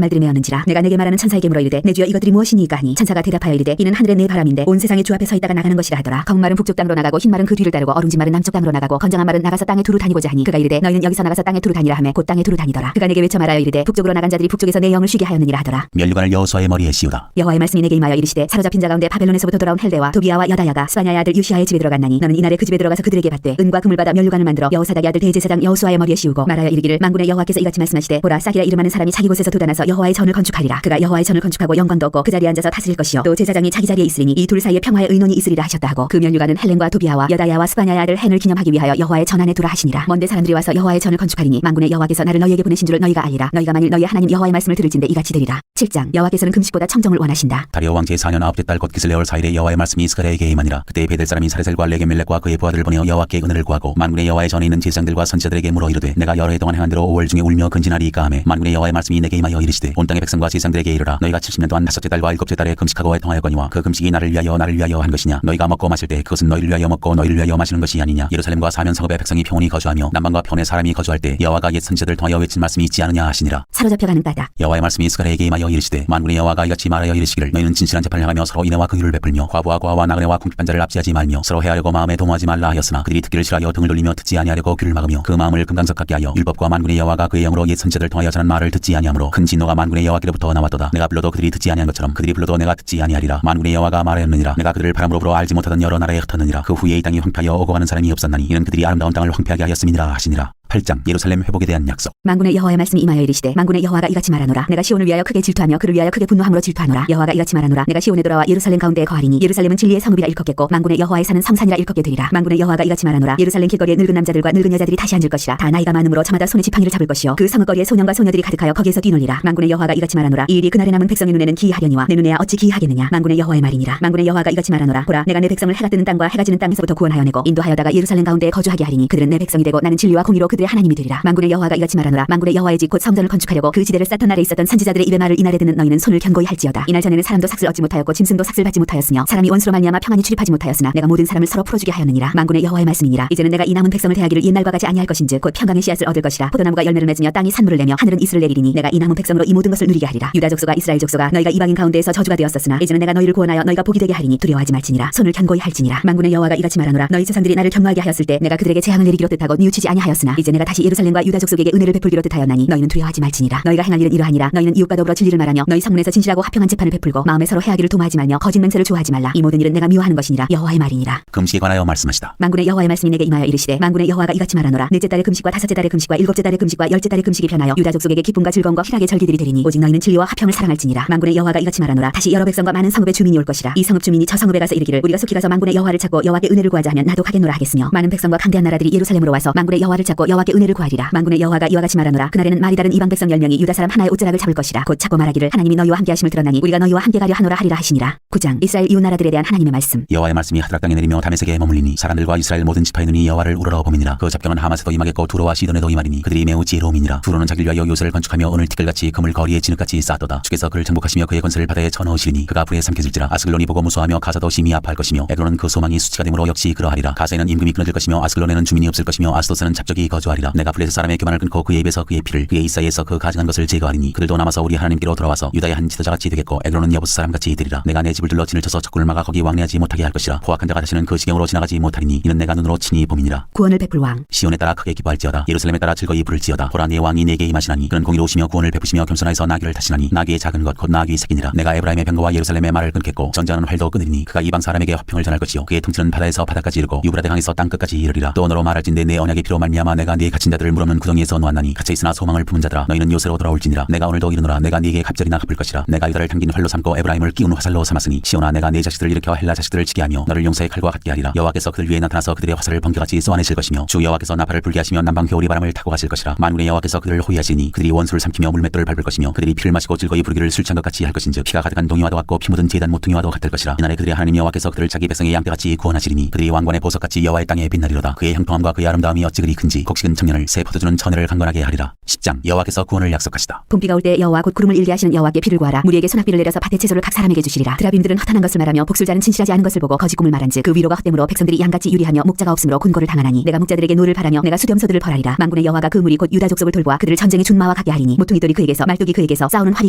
말들이 메었는지라. 내가 내게 말하는 천사에게 물어 이르되 내 주여 이것들이 무엇이니까 하니 천사가 대답하여 이르되 이는 하늘의 네 바람인데 온 세상의 주 앞에 서 있다가 나가는 것이라 하더라. 검은 말은 북쪽 땅으로 나가고 흰 말은 그 뒤를 따르고 얼음진 말은 남쪽 땅으로 나가고 건장한 말은 나가서 땅에 두루 다니고자 하니 그가 이르되 너희는 여기서 나가서 땅에 두루 다니라 하매 곧 땅에 두루 다니더라. 그가 내게 외쳐 말하여 이르되 북쪽으로 나간 자들이 북쪽에서 내 영을 쉬게 하였느니라 하더라. 면류관을 여호수아의 머리에 씌우다. 여호와의 말씀이 내게 임하여 이르시되 사로잡힌 자 가운데 바벨론에서부터 돌아온 헬데와 도비아와 여다야가 스바냐의 아들 유시아의 집에 들어갔나니 너는 이날에 그 집에 들어가서 그들에게 받되 은과 금을 받아 면류관을 만들어 여호사닥의 아들 대제사장 여호수아의 머리에 씌우고 말하여 이르기를 만군의 여호와께서 이같이 말씀하시되 보라 싹이라 이름하는 사람이 자기 곳에서 돋아나서 여호와의 전을 건축하리라. 그가 여호와의 전을 건축하고 영광도 없고 그 자리에 앉아서 다스릴 것이요 또 제사장이 자기 자리에 있으리니 이 둘 사이에 평화의 의논이 있으리라 하셨다 하고 그 면류관은 헬렌과 도비아와 여다야와 스바냐의 아들 헨을 기념하기 위하여 여호와의 전 안에 두라 하시니라. 먼데 사람들이 와서 여호와의 전을 건축하리니 만군의 여호와께서 나를 너희에게 보내신 줄을 너희가 알리라. 너희가 만일 너희 하나님 여호와의 말씀을 들을진대 이같이 되리라. 7장 여호와께서는 금식보다 청정을 원하신다. 다리오 왕 제4년 9째 달 곧 기슬레월 4일에 여호와의 말씀이 이스가랴에게 임하니라. 그때 베델 사람이 사레셀과 레게멜렉과 그의 부하들을 보내어 여호와께 은혜를 구하고 만군의 여호와의 전에 있는 제사장들과 선지자들에게 물어 이르되 내가 여러 해 동안 행한 대로 5월 중에 울며 근진하리이까 하매 만군의 여호와의 말씀이 내게 임하여 이르시되 온 땅의 백성과 제사장들에게 이르라. 너희가 70년 동안 5째 달과 7째 달에 금식하고 애통하였거니와 그 금식이 나를 위하여 한 것이냐. 너희가 먹고 마실 때 그것은 너희를 위하여 먹고 너희를 위하여 마시는 것이 아니냐. 예루살렘과 사면 성읍의 백성이 평온히 거주하며 남방과 편의 사람이 거주할 때 여호와가 옛 선지자들 통하여 외친 말씀이 있지 않느냐 하시니라. 사로잡혀가는 바다. 여호와의 말씀이 이스가랴에게 임하여 이르시되 만군의 여호와가 이같이 말하여 이르시기를 너희는 진실한 재판을 향하며 서로 인애와 긍휼을 베풀며 과부와 고아와 나그네와 궁핍한 자를 압제하지 말며 서로 해하려고 마음에 동하지 말라 하였으나 그들이 듣기를 싫어하여 등을 돌리며 듣지 아니하려고 귀를 막으며 그 마음을 금강석 같게 하여 율법과 만군의 여호와가 그의 영으로 옛 선지자들 통하여 전한 말을 듣지 아니하므로 큰 진노가 만군의 여호와께로부터 나왔도다. 내가 불러도 그들이 듣지 아니한 것처럼 그들이 불러도 내가 듣지 아니하리라. 만군의 여호와가 말하였느니라. 내가 그들을 바람으로 불어 알지 못하던 여러 나라에 흩었느니라. 그 후에 이 땅이 황폐하여 오고 가는 사람이 없었나니 이는 그들이 아름다운 땅을 황폐하게 하였음이니라 하시니라. 8장 예루살렘 회복에 대한 약속. 만군의 여호와의 말씀이 임하여 이르시되 만군의 여호와가 이같이 말하노라. 내가 시온을 위하여 크게 질투하며 그를 위하여 크게 분노함으로 질투하노라. 여호와가 이같이 말하노라. 내가 시온에 돌아와 예루살렘 가운데에 거하리니 예루살렘은 진리의 성읍이라 일컫겠고 만군의 여호와의 산은 성산이라 일컫게 되리라. 만군의 여호와가 이같이 말하노라. 예루살렘 길거리에 늙은 남자들과 늙은 여자들이 다시 앉을 것이라. 다 나이가 많음으로 저마다 손에 지팡이를 잡을 것이요 그 성읍거리에 소년과 소녀들이 가득하여 거기에서 뛰놀리라. 만군의 여호와가 이같이 말하노라. 이 일이 그날에 남은 백성의 눈에는 기이하려니와 내 눈에야 어찌 기이하겠느냐. 만군의 여호와의 말이니라. 만군의 여호와가 이같이 말하노라. 보라 내가 내 백성을 해가 뜨는 땅과 해가 지는 땅에서부터 구원하여 내고 인도하여다가 예루살렘 가운데에 거주하게 하리니 그들은 내 백성이 되고 나는 진리와 공의로 그들의 하나님이 되리라. 만군의 여호와가 이같이 말하노라. 만군의 여호와의 집 곧 성전을 건축하려고 그 지대를 쌓던 날에 있었던 선지자들의 입의 말을 이날에 듣는 너희는 손을 견고히 할지어다. 이날 전에는 사람도 삭슬 얻지 못하였고 짐승도 삭슬 받지 못하였으며 사람이 원수로 말미암아 평안히 출입하지 못하였으나 내가 모든 사람을 서로 풀어주게 하였느니라. 만군의 여호와의 말씀이니라. 이제는 내가 이 남은 백성을 대하기를 옛날과 같이 아니할 것인즉 곧 평강의 씨앗을 얻을 것이라. 포도나무가 열매를 맺으며 땅이 산물을 내며 하늘은 이슬을 내리리니 내가 이 남은 백성으로 이 모든 것을 누리게 하리라. 유다 족속아 이스라엘 족속아 너희가 이방인 가운데에서 저주가 되었었으나 이제는 내가 너희를 구원하여 너희가 복이 되게 하리니 두려워하지 말지니라. 손을 견고히 할지니라. 만군의 여호와가 이같이 말하노라. 너희 조상들이 나를 경노하게 하였을 때 내가 그들에게 재앙을 내리기로 뜻하고 뉘우치지 아니하였으나 이제 내가 다시 예루살렘과 유다 족속에게 은혜를 베풀기로 뜻하였나니 너희는 두려워하지 말지니라. 너희가 행할 일은 이러하니라. 너희는 이웃과 더불어 진리를 말하며 너희 성문에서 진실하고 화평한 재판을 베풀고 마음에 서로 해하기를 도모하지 말며 거짓 맹세를 좋아하지 말라. 이 모든 일은 내가 미워하는 것이니라. 여호와의 말이니라. 금식에 관하여 말씀하시다. 만군의 여호와의 말씀이 내게 임하여 이르시되 만군의 여호와가 이같이 말하노라. 넷째 달의 금식과 다섯째 달의 금식과 일곱째 달의 금식과 열째 달의 금식이 변하여 유다 족속에게 기쁨과 즐거움과 희락의 절기들이 되리니 오직 너희는 진리와 화평을 사랑할지니라. 만군의 여호와가 이같이 말하노라. 다시 여러 백성과 많은 성읍의 주민이 올 것이라. 이 성읍 주민이 저 성읍에 가서 이르기를 우리가 속히 가서 만군의 여호와를 찾고 여호와께 은혜를 구하자 하면 나도 가겠노라 하겠으며 많은 백성과 강대한 나라들이 예루살렘으로 와서 만군의 여호와를 찾고 여호와께 은혜를 구하리라. 만군의 여호와가 이와 같이 말하노라. 그날에는 말이 다른 이방 백성 10명이 유다 사람 하나의 옷자락을 잡을 것이라. 곧 찾고 말하기를 하나님이 너희와 함께 하심을 들었나니 우리가 너희와 함께 가려 하노라 하리라 하시니라. 9장 이스라엘 이웃 나라들에 대한 하나님의 말씀. 여호와의 말씀이 하드락 땅에 내리며 다메섹에 머물리니 사람들과 이스라엘 모든 지파의 눈이 여호와를 우러러 봄이니라. 그 잡경은 하마스도 임하겠고 두로와 시돈에도 임하리니 그들이 매우 지혜로움이니라. 두로는 자기를 위하여 요새를 건축하며 오늘 티끌같이 금을 거리에 진흙같이 쌓도다. 주께서 그를 정복하시며 그의 권세를 바다에 쳐넣으시리니 그가 불에 삼켜질지라. 아스글론이 보고 무서워하며 가사도 심히 아파할 것이며 에글론은 그 소망이 수치가 되므로 역시 그러하리라. 가사에는 임금이 끊어질 것이며 아스글론에는 주민이 없을 것이며 아스도스는 잡적이 거주하리라. 내가 블레셋 사람의 교만을 끊고 그의 입에서 그의 피를 그의 이사이에서 그 가증한 것을 제거하리니 그들도 남아서 우리 하나님께로 돌아와서 유다의 한 지도자같이 되겠고 에글론은 여부스 사람같이 되리라. 내가 내 집을 둘러 진을 쳐서 적군을 막아 거기 왕래하지 못하게 할 것이라. 포악한 자가 다시는 그 지경으로 지나가지 못하리니 이는 내가 눈으로 친히 봄이니라. 구원을 베풀 왕. 시온에 따라 크게 기뻐할지어다. 예루살렘에 따라 즐거이 부를지어다. 보라 네 왕이 내게 임하시나니 그는 공의로우시며 구원을 베푸시며 겸손하여서 나귀를 타시나니 나귀의 작은 것 곧 나귀의 새끼니라. 내가 에브라임의 병거와 예루살렘의 말을 끊겠고 전쟁하는 활도 끊으리니 그가 이방 사람에게 화평을 전할 것이요 그의 통치는 바다에서 바다까지 이르고 유브라데 강에서 땅끝까지 이르리라. 또 너로 말할진대 내 언약의 피로 말미암아 내가 네 갇힌 자들을 물없는 구덩이에서 놓았나니 갇혀 있으나 소망을 품은 자들아 너희는 요새로 돌아올지니라. 내가 오늘도 이르노라. 내가 네게 갑절이나 갚을 것이라. 내가 유다를 당긴 활로 삼고 에브라임을 끼운 화살로 삼았으니 시온아 내가 네 자식들을 일으켜 헬라 자식들을 치게 하며 너를 용사의 칼과 같게 하리라. 여호와께서 그들 위에 나타나서 그들의 화살을 번개같이 쏘아내실 것이며 주 여호와께서 나팔을 불게 하시며 남방 겨울이 바람을 타고 가실 것이라. 만군의 여호와께서 그들을 호위하시니 그들이 원수를 삼키며 물맷돌을 밟을 것이며 그들이 피를 마시고 즐거이 부르기를 술 취한 것 같이 할 것인즉 피가 가득한 동이와도 같고 피 묻은 제단 모퉁이와도 같을 것이라. 이날에 그들의 하나님 여호와께서 그들을 자기 백성의 양떼같이 구원하시리니 그들이 왕관의 보석같이 여호와의 땅에 빛나리로다. 그의 형통함과 그의 아름다움이 어찌 그리 큰지 곡식은 청년을 새 포도주는 처녀를 강건하게 하리라. 10장 여호와께서 구원을 약속하시다. 봄비가 올 때 여호와 곧 구름을 일게 하시는 여호와께 비를 구하라. 무리에게 소낙비를 내려서 밭의 채소를 각 사람에게 주시리라. 드라빔들은 허탄한 것을 말하며 복술자는 진실하지 않은 것을 보고 거짓 꿈을 말한즉 그 위로가 헛됨으로 백성들이 양같이 유리하며 목자가 없으므로 곤고를 당하나니 내가 목자들에게 노를 바라며 내가 수렴소들을 벌하리라. 만군의 여호와가 그 무리 곧 유다 족속을 돌보아 그들을 전쟁의 준마와 가게 하리니 모퉁이돌이 그에게서 말뚝이 그에게서 싸우는 활이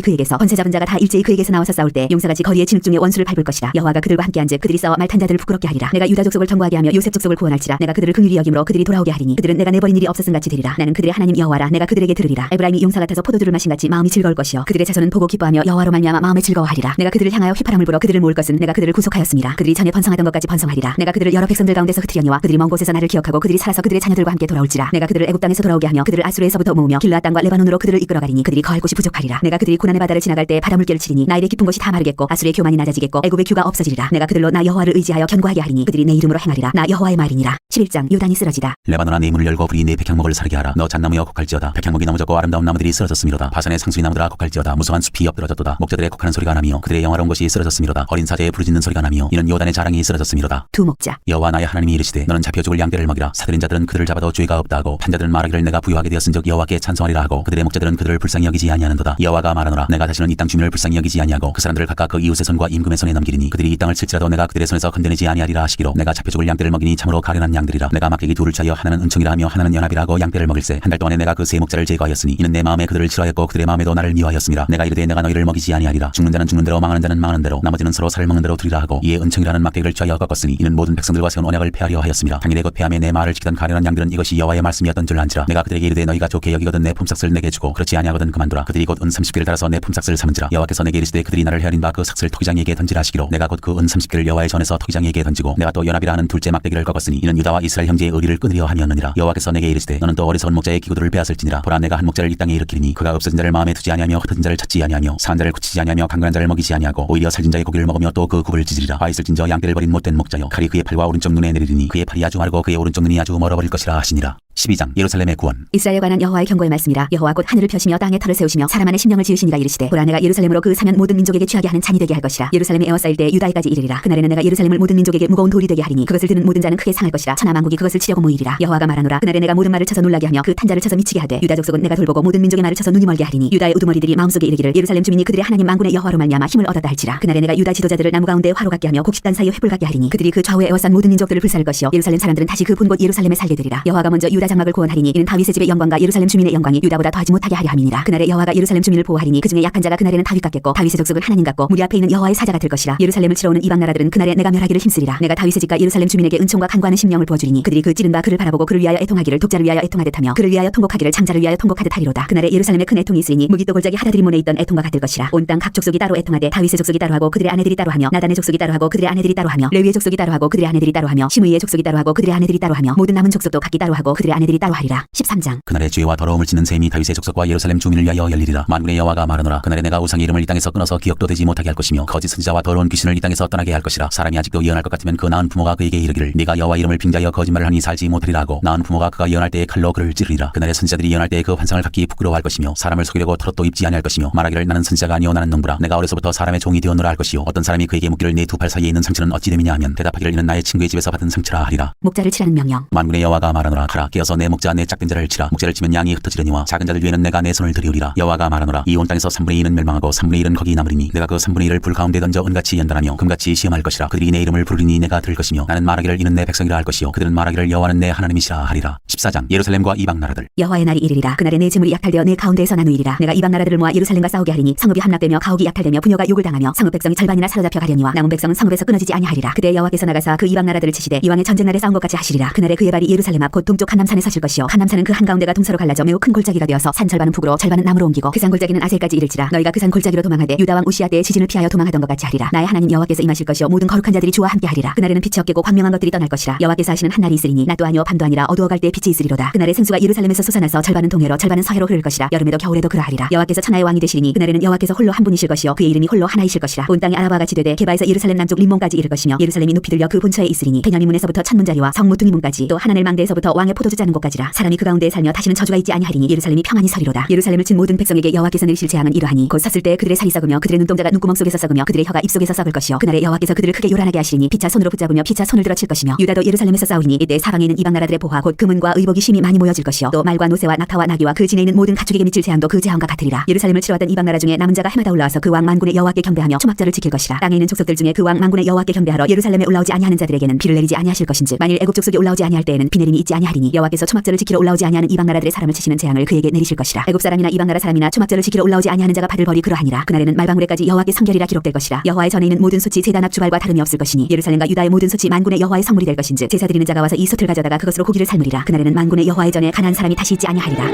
그에게서 권세 잡은 자가 다 일제히 그에게서 나와서 싸울 때 용사같이 거리의 진흙 중에 원수를 밟을 것이라. 여호와가 그들과 함께한즉 그들이 싸워 말탄 자들을 부끄럽게 하리라. 내가 유다 족속을 정거하게 하며 요셉 족속을 구원할지라. 내가 그들을 긍휼히 여김으로 그들이 돌아오게 하리니 그들은 내가 내버린 일이 없었음 같이 되리라. 나는 그들의 하나님 여호와라. 내가 그들에게 들으리라. 에브라임이 용사 같아서 포도주를 마신 같이 마음이 즐거울 것이요 그들의 자손은 보고 기뻐하며 여호와로 말미암아 마음에 즐거워하리라. 내가 그들을 향하여 휘파람을 불어 그들을 모을 것은 내가 그들을 구속하였음이라. 그들이 전에 번성하던 것까지 번성하리라. 내가 그들을 여러 백성들 가운데서 흩으려니와 그들이 먼 곳에서 나를 기억하고 그들이 살아서 그들의 자녀들과 함께 돌아올지라. 내가 그들을 애굽 땅에서 돌아오게 하며 그들을 아수르에서부터 모으며 길르앗 땅과 레바논으로 그들을 이끌어가리니 그들이 거할 곳이 부족하리라. 내가 그들이 고난의 바다를 지나갈 때 바닷물결을 치리니 나일의 깊은 곳이 다 마르겠고 아수르의 교만이 낮아지겠고 애굽의 규가 없어지리라. 내가 그들로 나 여호와를 의지하여 견고하게 하리니 그들이 내 이름으로 행하리라. 나 여호와의 말이니라. 11장 요단이 쓰러지다. 레바논아 네 문을 열고 불이 네 백향목을 사르게 하라. 너 잣나무여 곡할지어다. 백향목이 넘어졌고 아름다운 나무들이 쓰러졌음이로다. 바산의 상수리 나무들아 곡할지어다. 무성한 숲이 엎드러졌도다. 목자들의 곡하는 소리가 나며 그들의 영화로운 것이 쓰러졌음이로다. 어린 사제의 부르짖는 소리가 나며 이는 요단의 자랑이 쓰러졌음이로다. 두 목자. 여호와 나의 하나님이 이르시되 너는 잡혀 죽을 양떼를 먹이라. 사들인 자들은 그들을 잡아도 죄가 없다 하고 판자들은 말하기를 내가 부유하게 되었은즉 여호와께 찬송하리라 하고 그들의 목자들은 그들을 불쌍히 여기지 아니하는도다. 여호와가 말하노라. 내가 다시는 이 땅 주민을 불쌍히 여기지 아니하고 그 사람들을 각각 그 이웃의 손과 임금의 손에 넘기리니 그들이 이 땅을 칠지라도 내가 그들의 손에서 건드리지 아니하리라 하시기로 내가 잡혀 죽을 양떼를 먹이니 참으로 가련한 양들이라. 내가 막대기 둘을 차여 하나는 은총이라 하며 하나는 연합이라 하고 양떼를 먹일세. 한 달 동안에 내가 그 세 목자를 제거하였으니 이는 내 마음에 그들을 싫어하였고 그들의 마음에도 나를 미워하였음이라. 내가 이르되 내가 너희를 먹이지 아니하리라. 죽는 자는 죽는 대로 망하는 자는 망하는 대로 나머지는 서로 살을 먹는 대로 두리라 하고 이에 은총이라는 막대기를 쥐어 꺾었으니 이는 모든 백성들과 세운 언약을 폐하려 하였음이라. 당일에 곧 폐함에 내 말을 지키던 가련한 양들은 이것이 여호와의 말씀이었던 줄 안지라. 내가 그들에게 이르되 너희가 좋게 여기거든 내 품삯을 내게 주고 그렇지 아니하거든 그만두라. 그들이 곧 은 30개를 달아서 내 품삯을 삼은지라. 여호와께서 내게 이르시되 그들이 나를 헤아린 바 그 삭슬 토기장에게 던지라 하시기로 내가 곧 그 은 30개를 여호와의 전에서 토기장에게 던지고 내가 또 연합이라 하는 둘째 막대기를 꺾었으니 이는 유다와 이스라엘 형제의 의리를 끊으려 함이었느니라. 여호와께서 내게 이르시되 너는 또 어리석은 목자의 기구들을 빼앗을지니라. 보라 내가 한 목자를 이 땅에 일으키리니 그가 없어진 자를 마음에 두지 아니하며 흩어진 자를 찾지 아니하며 상한 자를 굳히지 아니하며 강건한 자를 먹이지 아니하고 오히려 살진 자의 고기를 먹으며 또 그 굽을 찢으리라. 화 있을진저 양떼를 버린 못된 목자여 칼이 그의 팔과 오른쪽 눈에 내리리니 그의 팔이 아주 마르고 그의 오른쪽 눈이 아주 멀어버릴 것이라 하시니라. 12장 예루살렘의 구원. 이스라엘에 관한 여호와의 경고의 말씀이라. 여호와 곧 하늘을 펴시며 땅에 터를 세우시며 사람 안에 심령을 지으시니가 이르시되 보라 내가 예루살렘으로 그 사면 모든 민족에게 취하게 하는 잔이 되게 할 것이라. 예루살렘에 에워싸일 때 유다에까지 이르리라. 그날에는 내가 예루살렘을 모든 민족에게 무거운 돌이 되게 하리니 그것을 드는 모든 자는 크게 상할 것이라. 천하 만국이 그것을 치려고 모이리라. 여호와가 말하노라. 그날에 내가 모든 말을 쳐서 놀라게 하며 그 탄자를 쳐서 미치게 하되 유다 족속은 내가 돌보고 모든 민족의 말을 쳐서 눈이 멀게 하리니 유다의 우두머리들이 마음속에 이르기를 예루살렘 주민이 그들의 하나님 만군의 여호와로 말미암아 힘을 얻었다 할지라. 그날에 내가 유다 지도자들을 나무 가운데 화로 같게 하며 곡식단 사이에 횃불 같게 하리니 그들이 그 좌우에 에워싼 모든 민족들을 불살을 것이요 예루살렘 사람들은 다시 그 본 곳 예루살렘에 살게 되리라. 여호와가 먼저 유다 장막을 구원하리니 이는 다윗의 집의 영광과 예루살렘 주민의 영광이 유다보다 더하지 못하게 하려 함이니라. 그날에 여호와가 예루살렘 주민을 보호하리니 그중에 약한 자가 그날에는 다윗 같겠고 다윗의 족속은 하나님 같고 무리 앞에 있는 여호와의 사자가 될 것이라. 예루살렘을 치러 오는 이방 나라들은 그날에 내가 멸하기를 힘쓰리라. 내가 다윗의 집과 예루살렘 주민에게 은총과 간구하는 심령을 부어주리니 그들이 그 찌른 바 그를 바라보고 그를 위하여 애통하기를 독자를 위하여 애통하듯 하며 그를 위하여 통곡하기를 장자를 위하여 통곡하듯 하리로다. 그날에 예루살렘에 큰 애통이 있으리니 무기또 골짜기 하다드림몬에 있던 애통과 같을 것이라. 온 땅 각 족속이 따로 애통하되 다윗의 족속이 따로 하고 그들의 아내들이 따로 하며 나단의 족속이 따로 하고 그들의 아내들이 따로 하며 레위의 족속이 따로 하고 그들의 아내들이 따로 하며 시므이의 족속이 따로 하고 그들의 아내들이 따로 하며 모든 남은 족속도 각기 따로 하고 그들의 아내들이 따로 하리라. 13장 그날의 죄와 더러움을 짓는 셈이 다윗의 족속과 예루살렘 주민을 위하여 열리리라. 만군의 여호와가 말하노라. 그날에 내가 우상의 이름을 이 땅에서 끊어서 기억도 되지 못하게 할 것이며 거짓 선지자와 더러운 귀신을 이 땅에서 떠나게 할 것이라. 사람이 아직도 예언할 것 같으면 그 낳은 부모가 그에게 이르기를 네가 여호와 이름을 빙자하여 거짓말을 하니 살지 못하리라 하고 낳은 부모가 그가 예언할 때에 칼로 그를 찌르리라. 그날에 선지자들이 예언할 때에 그 환상을 갖기 부끄러워할 것이며 사람을 속이려고 털옷도 입지 아니할 것이며 말하기를 나는 선지자가 아니오 나는 농부라. 내가 어려서부터 사람의 종이 되었노라 할 것이요 어떤 사람이 그에게 묻기를 네 두 팔 사이에 있는 상처는 어찌 됨이냐 하면 대답하기를 이는 나의 친구의 집에서 받은 상처라 하리라. 목자를 치라는 명령. 만군의 여호와가 말하노라. 가라 깨어서 내 목자 내 짝된 자를 치라. 목자를 치면 양이 흩어지려니와 작은 자들 위에는 내가 내 손을 들이우리라. 여호와가 말하노라. 이 온 땅에서 3분의 2는 멸망하고 3분의 1은 거기 남으리니 내가 그 3분의 1을 불 가운데 던져 은같이 연단하며 금같이 시험할 것이라. 그들이 내 이름을 부르리니 내가 들을 것이며 나는 말하기를 이는 내 백성이라 할 것이요 그들은 말하기를 여호와는 내 하나님이시라 하리라. 14장 예루살렘과 이방 나라들. 여호와의 날이 이르리라. 그날에 내 재물이 약탈되어 내 가운데에서 나누이리라. 내가 이방 나라들을 모아 예루살렘과 싸우게 하리니 성읍이 함락되며 가옥이 약탈되며 부녀가 욕을 당하며 성읍 백성이 절반이나 사로잡혀 가려니와 남은 백성은 성읍에서 끊어지지 아니하리라. 그때 여호와께서 나가사 그 이방 나라들을 치시되 이왕의 전쟁 날에 싸운 것 같이 하시리라. 그날에 그의 발이 예루살렘 앞 곧 동쪽 한남산에 서실 것이요 한남산은 그 한가운데가 동서로 갈라져 매우 큰 골짜기가 되어서 산 절반은 북으로 절반은 남으로 옮기고 그 산 골짜기는 아셀까지 이를지라. 너희가 그 산 골짜기로 도망하되 유다 왕 우시야 때의 지진을 피하여 도망하던 것 같이 하리라. 나의 하나님 여호와께서 임하실 것이요 모든 거룩한 자들이 주와 함께 하리라. 그날에는 빛이 없겠고 광명한 것들이 떠날 것이라. 여호와께서 하시는 한 날이 있으리니 낮도 아니요 밤도 아니라 어두워갈 때 빛이 있으리로다. 그날에 생수가 예루살렘에서 솟아나서 절반은 동해로 절반은 서해로 흐를 것이라. 여름에도 겨울에도 그러하리라. 여호와께서 천하의 왕이 되시리니 그날에는 여호와께서 홀로 한 분이실 것이요 그의 이름이 홀로 하나이실 것이라. 온 땅이 아라바와 같이 되되 게바에서 예루살렘 남쪽 림몬까지 이를 것이며 예루살렘이 높이 들려 그 본처에 있으리니 베냐민 문에서부터 천문자리와 성무둥이 문까지 또 하나넬 망대에서부터 왕의 포도주 짜는 곳까지라. 사람이 그 가운데에 살며 다시는 저주가 있지 아니하리니 예루살렘이 평안히 서리로다. 예루살렘을 친 모든 백성에게 여호와께서 내리실 재앙은 이러하니 곧 섰을 때 그들의 살이 썩으며 그들의 눈동자가 눈구멍 속에서 썩으며 그들의 혀가 입 속에서 썩을 것이요 그날에 여호와께서 그들을 크게 요란하게 하시리니 피차 손으로 붙잡으며 피차 손을 들어 칠 것이며 유다도 예루살렘에서 싸우리니 이때 사방에 있는 이방 나라들의 보화 곧 금은과 의복이 심히 많이 모여질 것이요 또 말과 노새와 낙타와 나귀와 그 진에 있는 모든 가축에게 미칠 재앙도 그 재앙과 같으리라. 예루살렘을 치러왔던 이방 나라 중에 남은 자가 해마다 올라와서 그 왕 만군의 여호와께 경배하며 초막절을 지킬 것이라. 땅에 있는 족속들 중에 그 왕 만군의 여호와께 경배하러 예루살렘에 올라오지 아니하는 자들에게는 비를 내리지 아니하실 것인즉 만일 애굽 족속이 올라오지 아니할 때에는 비 내림이 있지 아니하리니 여호와께서 초막절을 지키러 올라오지 아니하는 이방 나라들의 사람을 치시는 재앙을 그에게 내리실 것이라. 애굽 사람이나 이방 나라 사람이나 초막절을 지키러 올라오지 아니하는 자가 받을 벌이 그러하니라. 그날에는 말방울에까지 여호와께 성결이라 기록될 것이라. 여호와의 전에 있는 모든 솥이 제단 앞 주발과 다름이 없을 것이니 예루살렘과 유다의 모든 솥이 만군의 여호와의 성물이 될 것인즉 제사 드리는 자가 와서 이 솥을 가져다가 그것으로 고기를 삶으리라. 그날에는 만군의 여호와의 전에 가난한 사람이 다시 있지 아니하리라.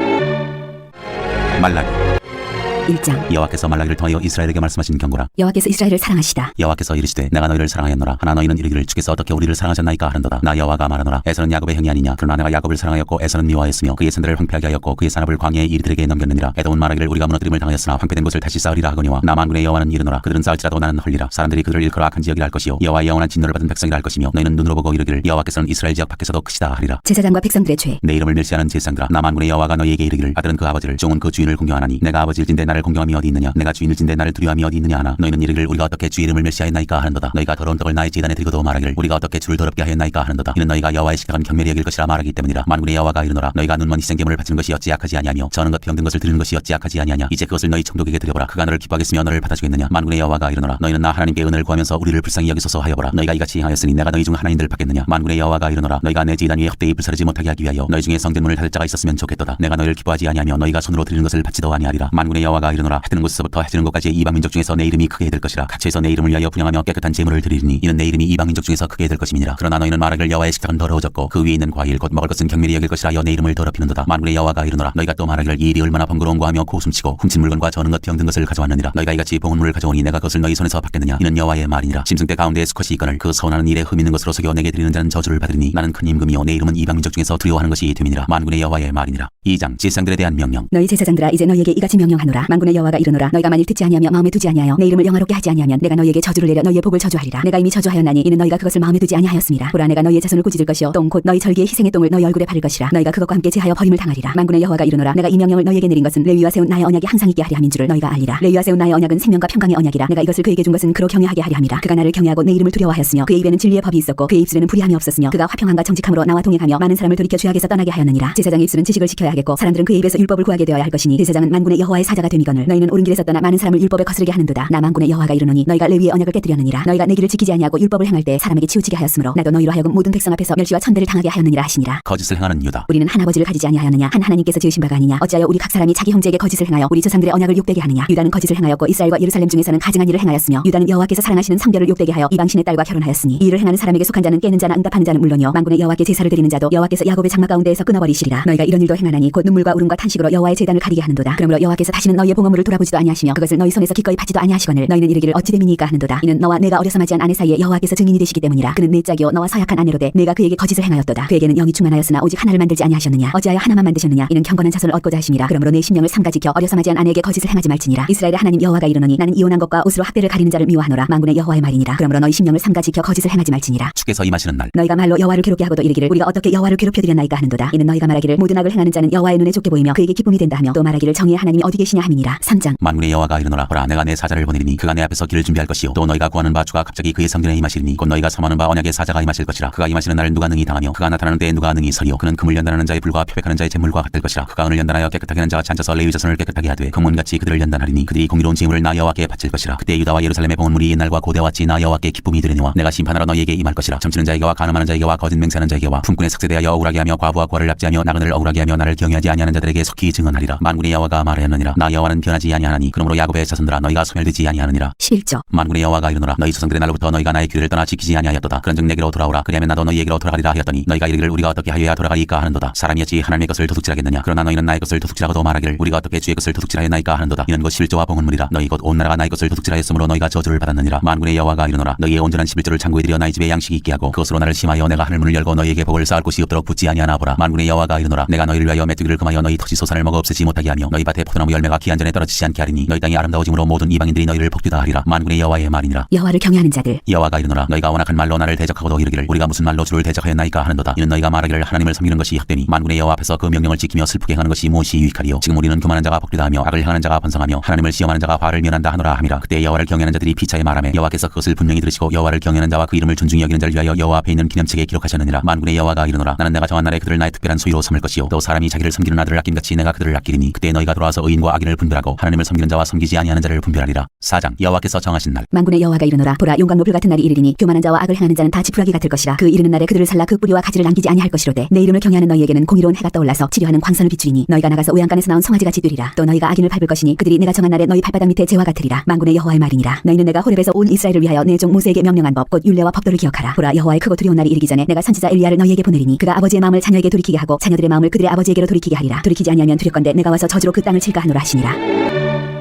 말라기 1장 여호와께서 말라기를 통하여 이스라엘에게 말씀하신 경고라. 여호와께서 이스라엘을 사랑하시다. 여호와께서 이르시되 내가 너희를 사랑하였노라. 하나 너희는 이르기를 주께서 어떻게 우리를 사랑하셨나이까 하는도다. 나 여호와가 말하노라. 에서는 야곱의 형이 아니냐. 그러나 내가 야곱을 사랑하였고 에서는 미워하였으며 그의 산들을 황폐하게 하였고 그의 산업을 광야의 이리들에게 넘겼느니라. 에돔은 말하기를 우리가 무너뜨림을 당하였으나 황폐된 곳을 다시 쌓으리라 하거니와 나 만군의 여호와는 이르노라. 그들은 쌓을지라도 나는 헐리라. 사람들이 그들을 일컬어 악한 지역이라 할 것이요 여호와의 영원한 진노를 받은 백성이라 할 것이며 너희는 눈으로 보고 이르기를 여호와께서는 이스라엘 지역 밖에서도 크시다 하리라. 제사장과 백성들의 죄. 내 이름을 멸시하는 제사장들아 나 만군의 여호와가 너희에게 이르기를 아들은 그 아버지를 종은 그 주인을 공경하나니 내가 아버지일진데 나를 공경함이 어디 있느냐. 내가 주인일진데 나를 두려움이 어디 있느냐 하나 너희는 이르기를 우리가 어떻게 주 이름을 멸시하였나이까 하는도다. 너희가 더러운 떡을 나의 제단에 드리고도 말하기를 우리가 어떻게 주를 더럽게 하였나이까 하는도다. 이는 너희가 여호와의 식탁은 경멸히 여길 것이라 말하기 때문이라. 만군의 여호와가 이르노라. 너희가 눈먼 희생제물을 바치는 것이 어찌 악하지 아니하며 저는 것 병든 것을 드리는 것이 어찌 악하지 아니하냐. 이제 그것을 너희 총독에게 드려보라. 그가 너를 기뻐하겠으며 너를 받아주겠느냐. 만군의 여호와가 이르노라. 너희는 나 하나님께 은혜를 구하면서 우리를 불쌍히 여기소서 하여보라. 너희가 이같이 행하였으니 내가 너희 중 하나님들 받겠느냐. 만군의 여호와가 이르노라. 너희가 내 제단 위에 헛되이 불사르지 못하게 하기 위하여 너희 중에 성전문을 닫을 자가 있었으면 좋겠도다. 내가 너희를 기뻐하지 아니하며 너희가 손으로 드리는 것을 받지도 아니하리라. 만군의 여호와가 이르노라. 해 뜨는 곳에서부터 해 지는 곳까지 이방 민족 중에서 내 이름이 크게 될 것이라. 각처에서 내 이름을 위하여 분양하며 깨끗한 제물을 드리리니 이는 내 이름이 이방 민족 중에서 크게 될 것임이니라. 그러나 너희는 말하기를 여호와의 식탁은 더러워졌고 그 위에 있는 과일 곧 먹을 것은 경멸히 여길 것이라 내 이름을 더럽히는도다. 만군의 여호와가 이르노라. 너희가 또 말하기를 이 일이 얼마나 번거로운가 하며 고숨치고 훔친 물건과 저는 것 병든 것을 가져왔느니라. 너희가 이같이 봉은 물을 가져오니 내가 그것을 너희 손에서 받겠느냐. 이는 여호와의 말이니라. 짐승 때 가운데에 수컷이 있거늘 그 서운하는 일에 흠 있는 것으로 속여 내게 드리는 자는 저주를 받으리니 나는 큰 임금이요 내 이름은 이방 민족 중에서 두려워하는 것이 됨이니라. 만군의 여호와의 말이니라. 2장 제사장들에 대한 명령. 너희 제사장들아 이제 너희에게 이같이 명령하노라. 만군의 여호와가 이르노라 너희가 만일 듣지 아니하며 마음에 두지 아니하여 내 이름을 영화롭게 하지 아니하면 내가 너희에게 저주를 내려 너희의 복을 저주하리라. 내가 이미 저주하였나니 이는 너희가 그것을 마음에 두지 아니하였음이라. 보라 내가 너희의 자손을 꾸짖을 것이요 똥 곧 너희 절기의 희생의 똥을 너희 얼굴에 바를 것이라. 너희가 그것과 함께 제하여 버림을 당하리라. 만군의 여호와가 이르노라 내가 이 명령을 너희에게 내린 것은 레위와 세운 나의 언약이 항상 있게 하리 함인 줄을 너희가 알리라. 레위와 세운 나의 언약은 생명과 평강의 언약이라. 내가 이것을 그에게 준 것은 그로 경외하게 하리 함이라. 그가 나를 경외하고 내 이름을 두려워하였으며 그의 입에는 진리의 법이 있었고 그의 입술에는 불의함이 없었으며 그가 화평함과 정직함으로 나와 동행하며 많은 사람을 돌이켜 죄악에서 떠나게 하였느니라. 제사장의 입술은 지식을 지켜야 하겠고 사람들은 그의 입에서 율법을 구하게 되어야 할 것이니 제사장은 만군의 여호와의 사자가 됨이거늘 너희는 옳은 길에서 떠나 많은 사람을 율법에 거스르게 하는도다. 나 만군의 여호와가 이르노니 너희가 레위의 언약을 깨뜨렸느니라. 너희가 내 길을 지키지 아니하고 율법을 행할 때 사람에게 치우치게 하였으므로 나도 너희로 하여금 모든 백성 앞에서 멸시와 천대를 당하게 하였느니라 하시니라. 거짓을 행하는 유다. 우리는 한 아버지를 가지지 아니하였느냐 한 하나님께서 지으신 바가 아니냐. 어찌하여 우리 각 사람이 자기 형제에게 거짓을 행하여 우리 조상들의 언약을 욕되게 하느냐. 유다는 거짓을 행하였고 이스라엘과 예루살렘 중에서는 가증한 일을 행하였으며 유다는 여호와께서 사랑하시는 성별을 욕되게 하여 이방신의 딸과 결혼하였으니 이 일을 행하는 사람에게 속한 자는 깨는 자나 응답하는 자는 물론이요 만군의 여호와께 제사를 드리는 자도 여호와께서 야곱의 장막 가운데에서 끊어버리시리라. 너희가 이런 일도 행하나니 곧 눈물과 울음과 탄식으로 여호와의 제단을 가리게 하는도다. 그러므로 여호와께서 다시는 너희의 봉헌물을 돌아보지도 아니하시며 그것을 너희 손에서 기꺼이 받지도 아니하시거늘 너희는 이르기를 어찌 됨이니까 하는도다. 이는 너와 내가 어려서 맞이한 아내 사이에 여호와께서 증인이 되시기 때문이라. 그는 내 짝이요 너와 서약한 아내로 돼 내가 그에게 거짓을 행하였도다. 그에게는 영이 충만하였으나 오직 하나를 만들지 아니하셨느냐. 어찌하여 하나만 만드셨느냐. 이는 경건한 자손을 얻고자 하심이라. 그러므로 내 심령을 삼가 지켜 어려서 맞이한 아내에게 거짓을 행하지 말지니라. 이스라엘의 하나님 여호와가 이르노니 나는 이혼한 것과 옷으로 학대를 가리는 자를 미워하노라. 만군의 여호와의 말이니라. 그러므로 너희 심령을 삼가 지켜 거짓을 행하지 말지니라. 주께서 임하시는 날 너희가 말로 여호와를 괴롭게 하고도 이르기를 우리가 어떻게 여호와를 괴롭혀드렸나이까 하는도다. 이는 너희가 말하기를 모든 악을 행하는 자는 여호와의 눈에 좋게 보이며 그에게 기쁨이 된다 하며 또 말하기를 정의의 하나님이 어디 계시냐 함이니라. 3장 만군의 여호와가 이르노라 보라 내가 내 사자를 보내리니 그가 내 앞에서 길을 준비할 것이요 또 너희가 구하는 바 주가 갑자기 그의 성전에 임하시리니 곧 너희가 섬하는 바 언약의 사자가 임하실 것이라. 그가 임하시는 날을 누가 능히 당하며 그가 나타나는 때에 누가 능히 서리요. 그는 금을 연단하는 자의 불과 표백하는 자의 잿물과 같을 것이라. 그가 은을 연단하여 깨끗하게 하는 자와 앉아서 레위 자손을 깨끗하게 하되 금문같이 그들을 연단하리니 그들이 공의로운 제물을 나 여호와께 바칠 것이라. 그때 유다와 예루살렘의 봉헌물이 옛날과 고대와 같이 나 여호와께 기쁨이 되려니와 내가 심판하러 너희에게 임할 것이라. 점치는 자에게와 가늠하는 자에게와 거짓 맹세하는 자에게와 품꾼의 삭세대하여 억울하게 하며 과부와 고아를 납치하며 나그네를 억울하게 하며 나를 경외하지 아니하는 자들에게 속히 증언하리라. 만군의 여호와가 말하였느니라. 나 여호와는 변하지 아니하나니 그러므로 야곱의 자손들아 너희가 소멸되지 아니하느니라. 11조 만군의 여호와가 이르노라 너희 조상들의 날로부터 너희가 나의 규례를 떠나 지키지 아니하였도다. 그런즉 내게로 돌아오라. 그리하면 나도 너희에게로 돌아가리라 하였더니 너희가 이르기를 우리가 어떻게 하여야 돌아가리까 하는도다. 사람이 어찌 하나님의 것을 도둑질하겠느냐. 그러나 너희는 나의 것을 도둑질하고도 말하기를 우리가 어떻게 주의 것을 도둑질하였나이까 하는도다. 이는 곧 11조와 봉헌물이라. 너희 곧 온 나라가 나의 것을 도둑질하였으므로 너희가 저주를 받았느니라. 만군의 여호와가 이르노라 너희의 온전한 11조를 창고에 들여 나의 집에 양식이 있게 하고 그것으로 나를 심하여 내가 하늘문을 열고 너희에게 복을 쌓을 곳이 없도록 붙지 아니하나 보라. 만군의 여호와가 이르노라 내가 너희를 위하여 메뚜기를 금하여 너희 토지 소산을 먹어 없애지 못하게 하며 너희 밭에 포도나무 열매가 기한 전에 떨어지지 않게 하리니 너희 땅이 아름다워짐으로 모든 이방인들이 너희를 복되다 하리라. 만군의 여호와의 말이니라. 여호와를 경외하는 자들 여호와가 이르노라 너희가 원악한 말로 나를 대적하고도 이르기를 우리가 무슨 말로 주를 대적하였나이까 하는도다. 이는 너희가 말하기를 하나님을 섬기는 것이 헛되니 만군의 여호와 앞에서 그 명령을 지키며 슬프게 행하는 것이 무엇이 유익하리요. 지금 우리는 교만한 자가 복되다 하며 악을 행하는 자가 번성하며 하나님을 시험하는 자가 화를 면한다 하노라 함이라. 그때 여호와를 경외하는 자들이 피차에 말하며 여호와께서 그것을 분명히 들으시고 여호와를 경외하는 자와 그 이름을 존중히 여기는 자를 위하여 여호와 앞에 있는 기념책에 기록하셨느니라. 만군의 여호와가 이르노라 나는 내가 정한 날에 그들을 나의 특별한 소유로 삼을 것이요 또 사람이 자기를 섬기는 아들을 아낌같이 내가 그들을 아끼리니 그때 너희가 돌아와서 의인과 악인을 분별하고 하나님을 섬기는 자와 섬기지 아니하는 자를 분별하리라. 4장 여호와께서 정하신 날 만군의 여호와가 이르노라 보라 용광로 불 같은 날이 이르리니 교만한 자와 악을 행하는 자는 다 지푸라기 같을 것이라. 그 이르는 날에 그들을 살라 그 뿌리와 가지를 남기지 아니할 것이로되 내 이름을 경외하는 너희에게는 공의로운 해가 떠올라서 치료하는 광선을 비추리니 너희가 나가서 외양간에서 나온 송아지같이 되리라. 또 너희가 악인을 밟을 것이니 그들이 내가 정한 날에 너희 발바닥 밑에 재와 같으리라. 만군의 여호와의 말이니라. 너희는 내가 호렙에서 온 이스라엘을 위하여 내 종 모세에게 명령한 법 곧 율례와 법도를 기억하라. 보라 여호와의 크고 두려운 날이 이르기 전에 내가 선지자 엘리야를 너희에게 보내리니 그가 아버지의 마음을 자녀에게 돌이키게 하고 자녀들의 마음을 그들의 아버지에게로 돌이키게 하리라. 돌이키지 아니하면 두렵건대 내가 와서 저주로 그 땅을 칠까 하노라 하시니라.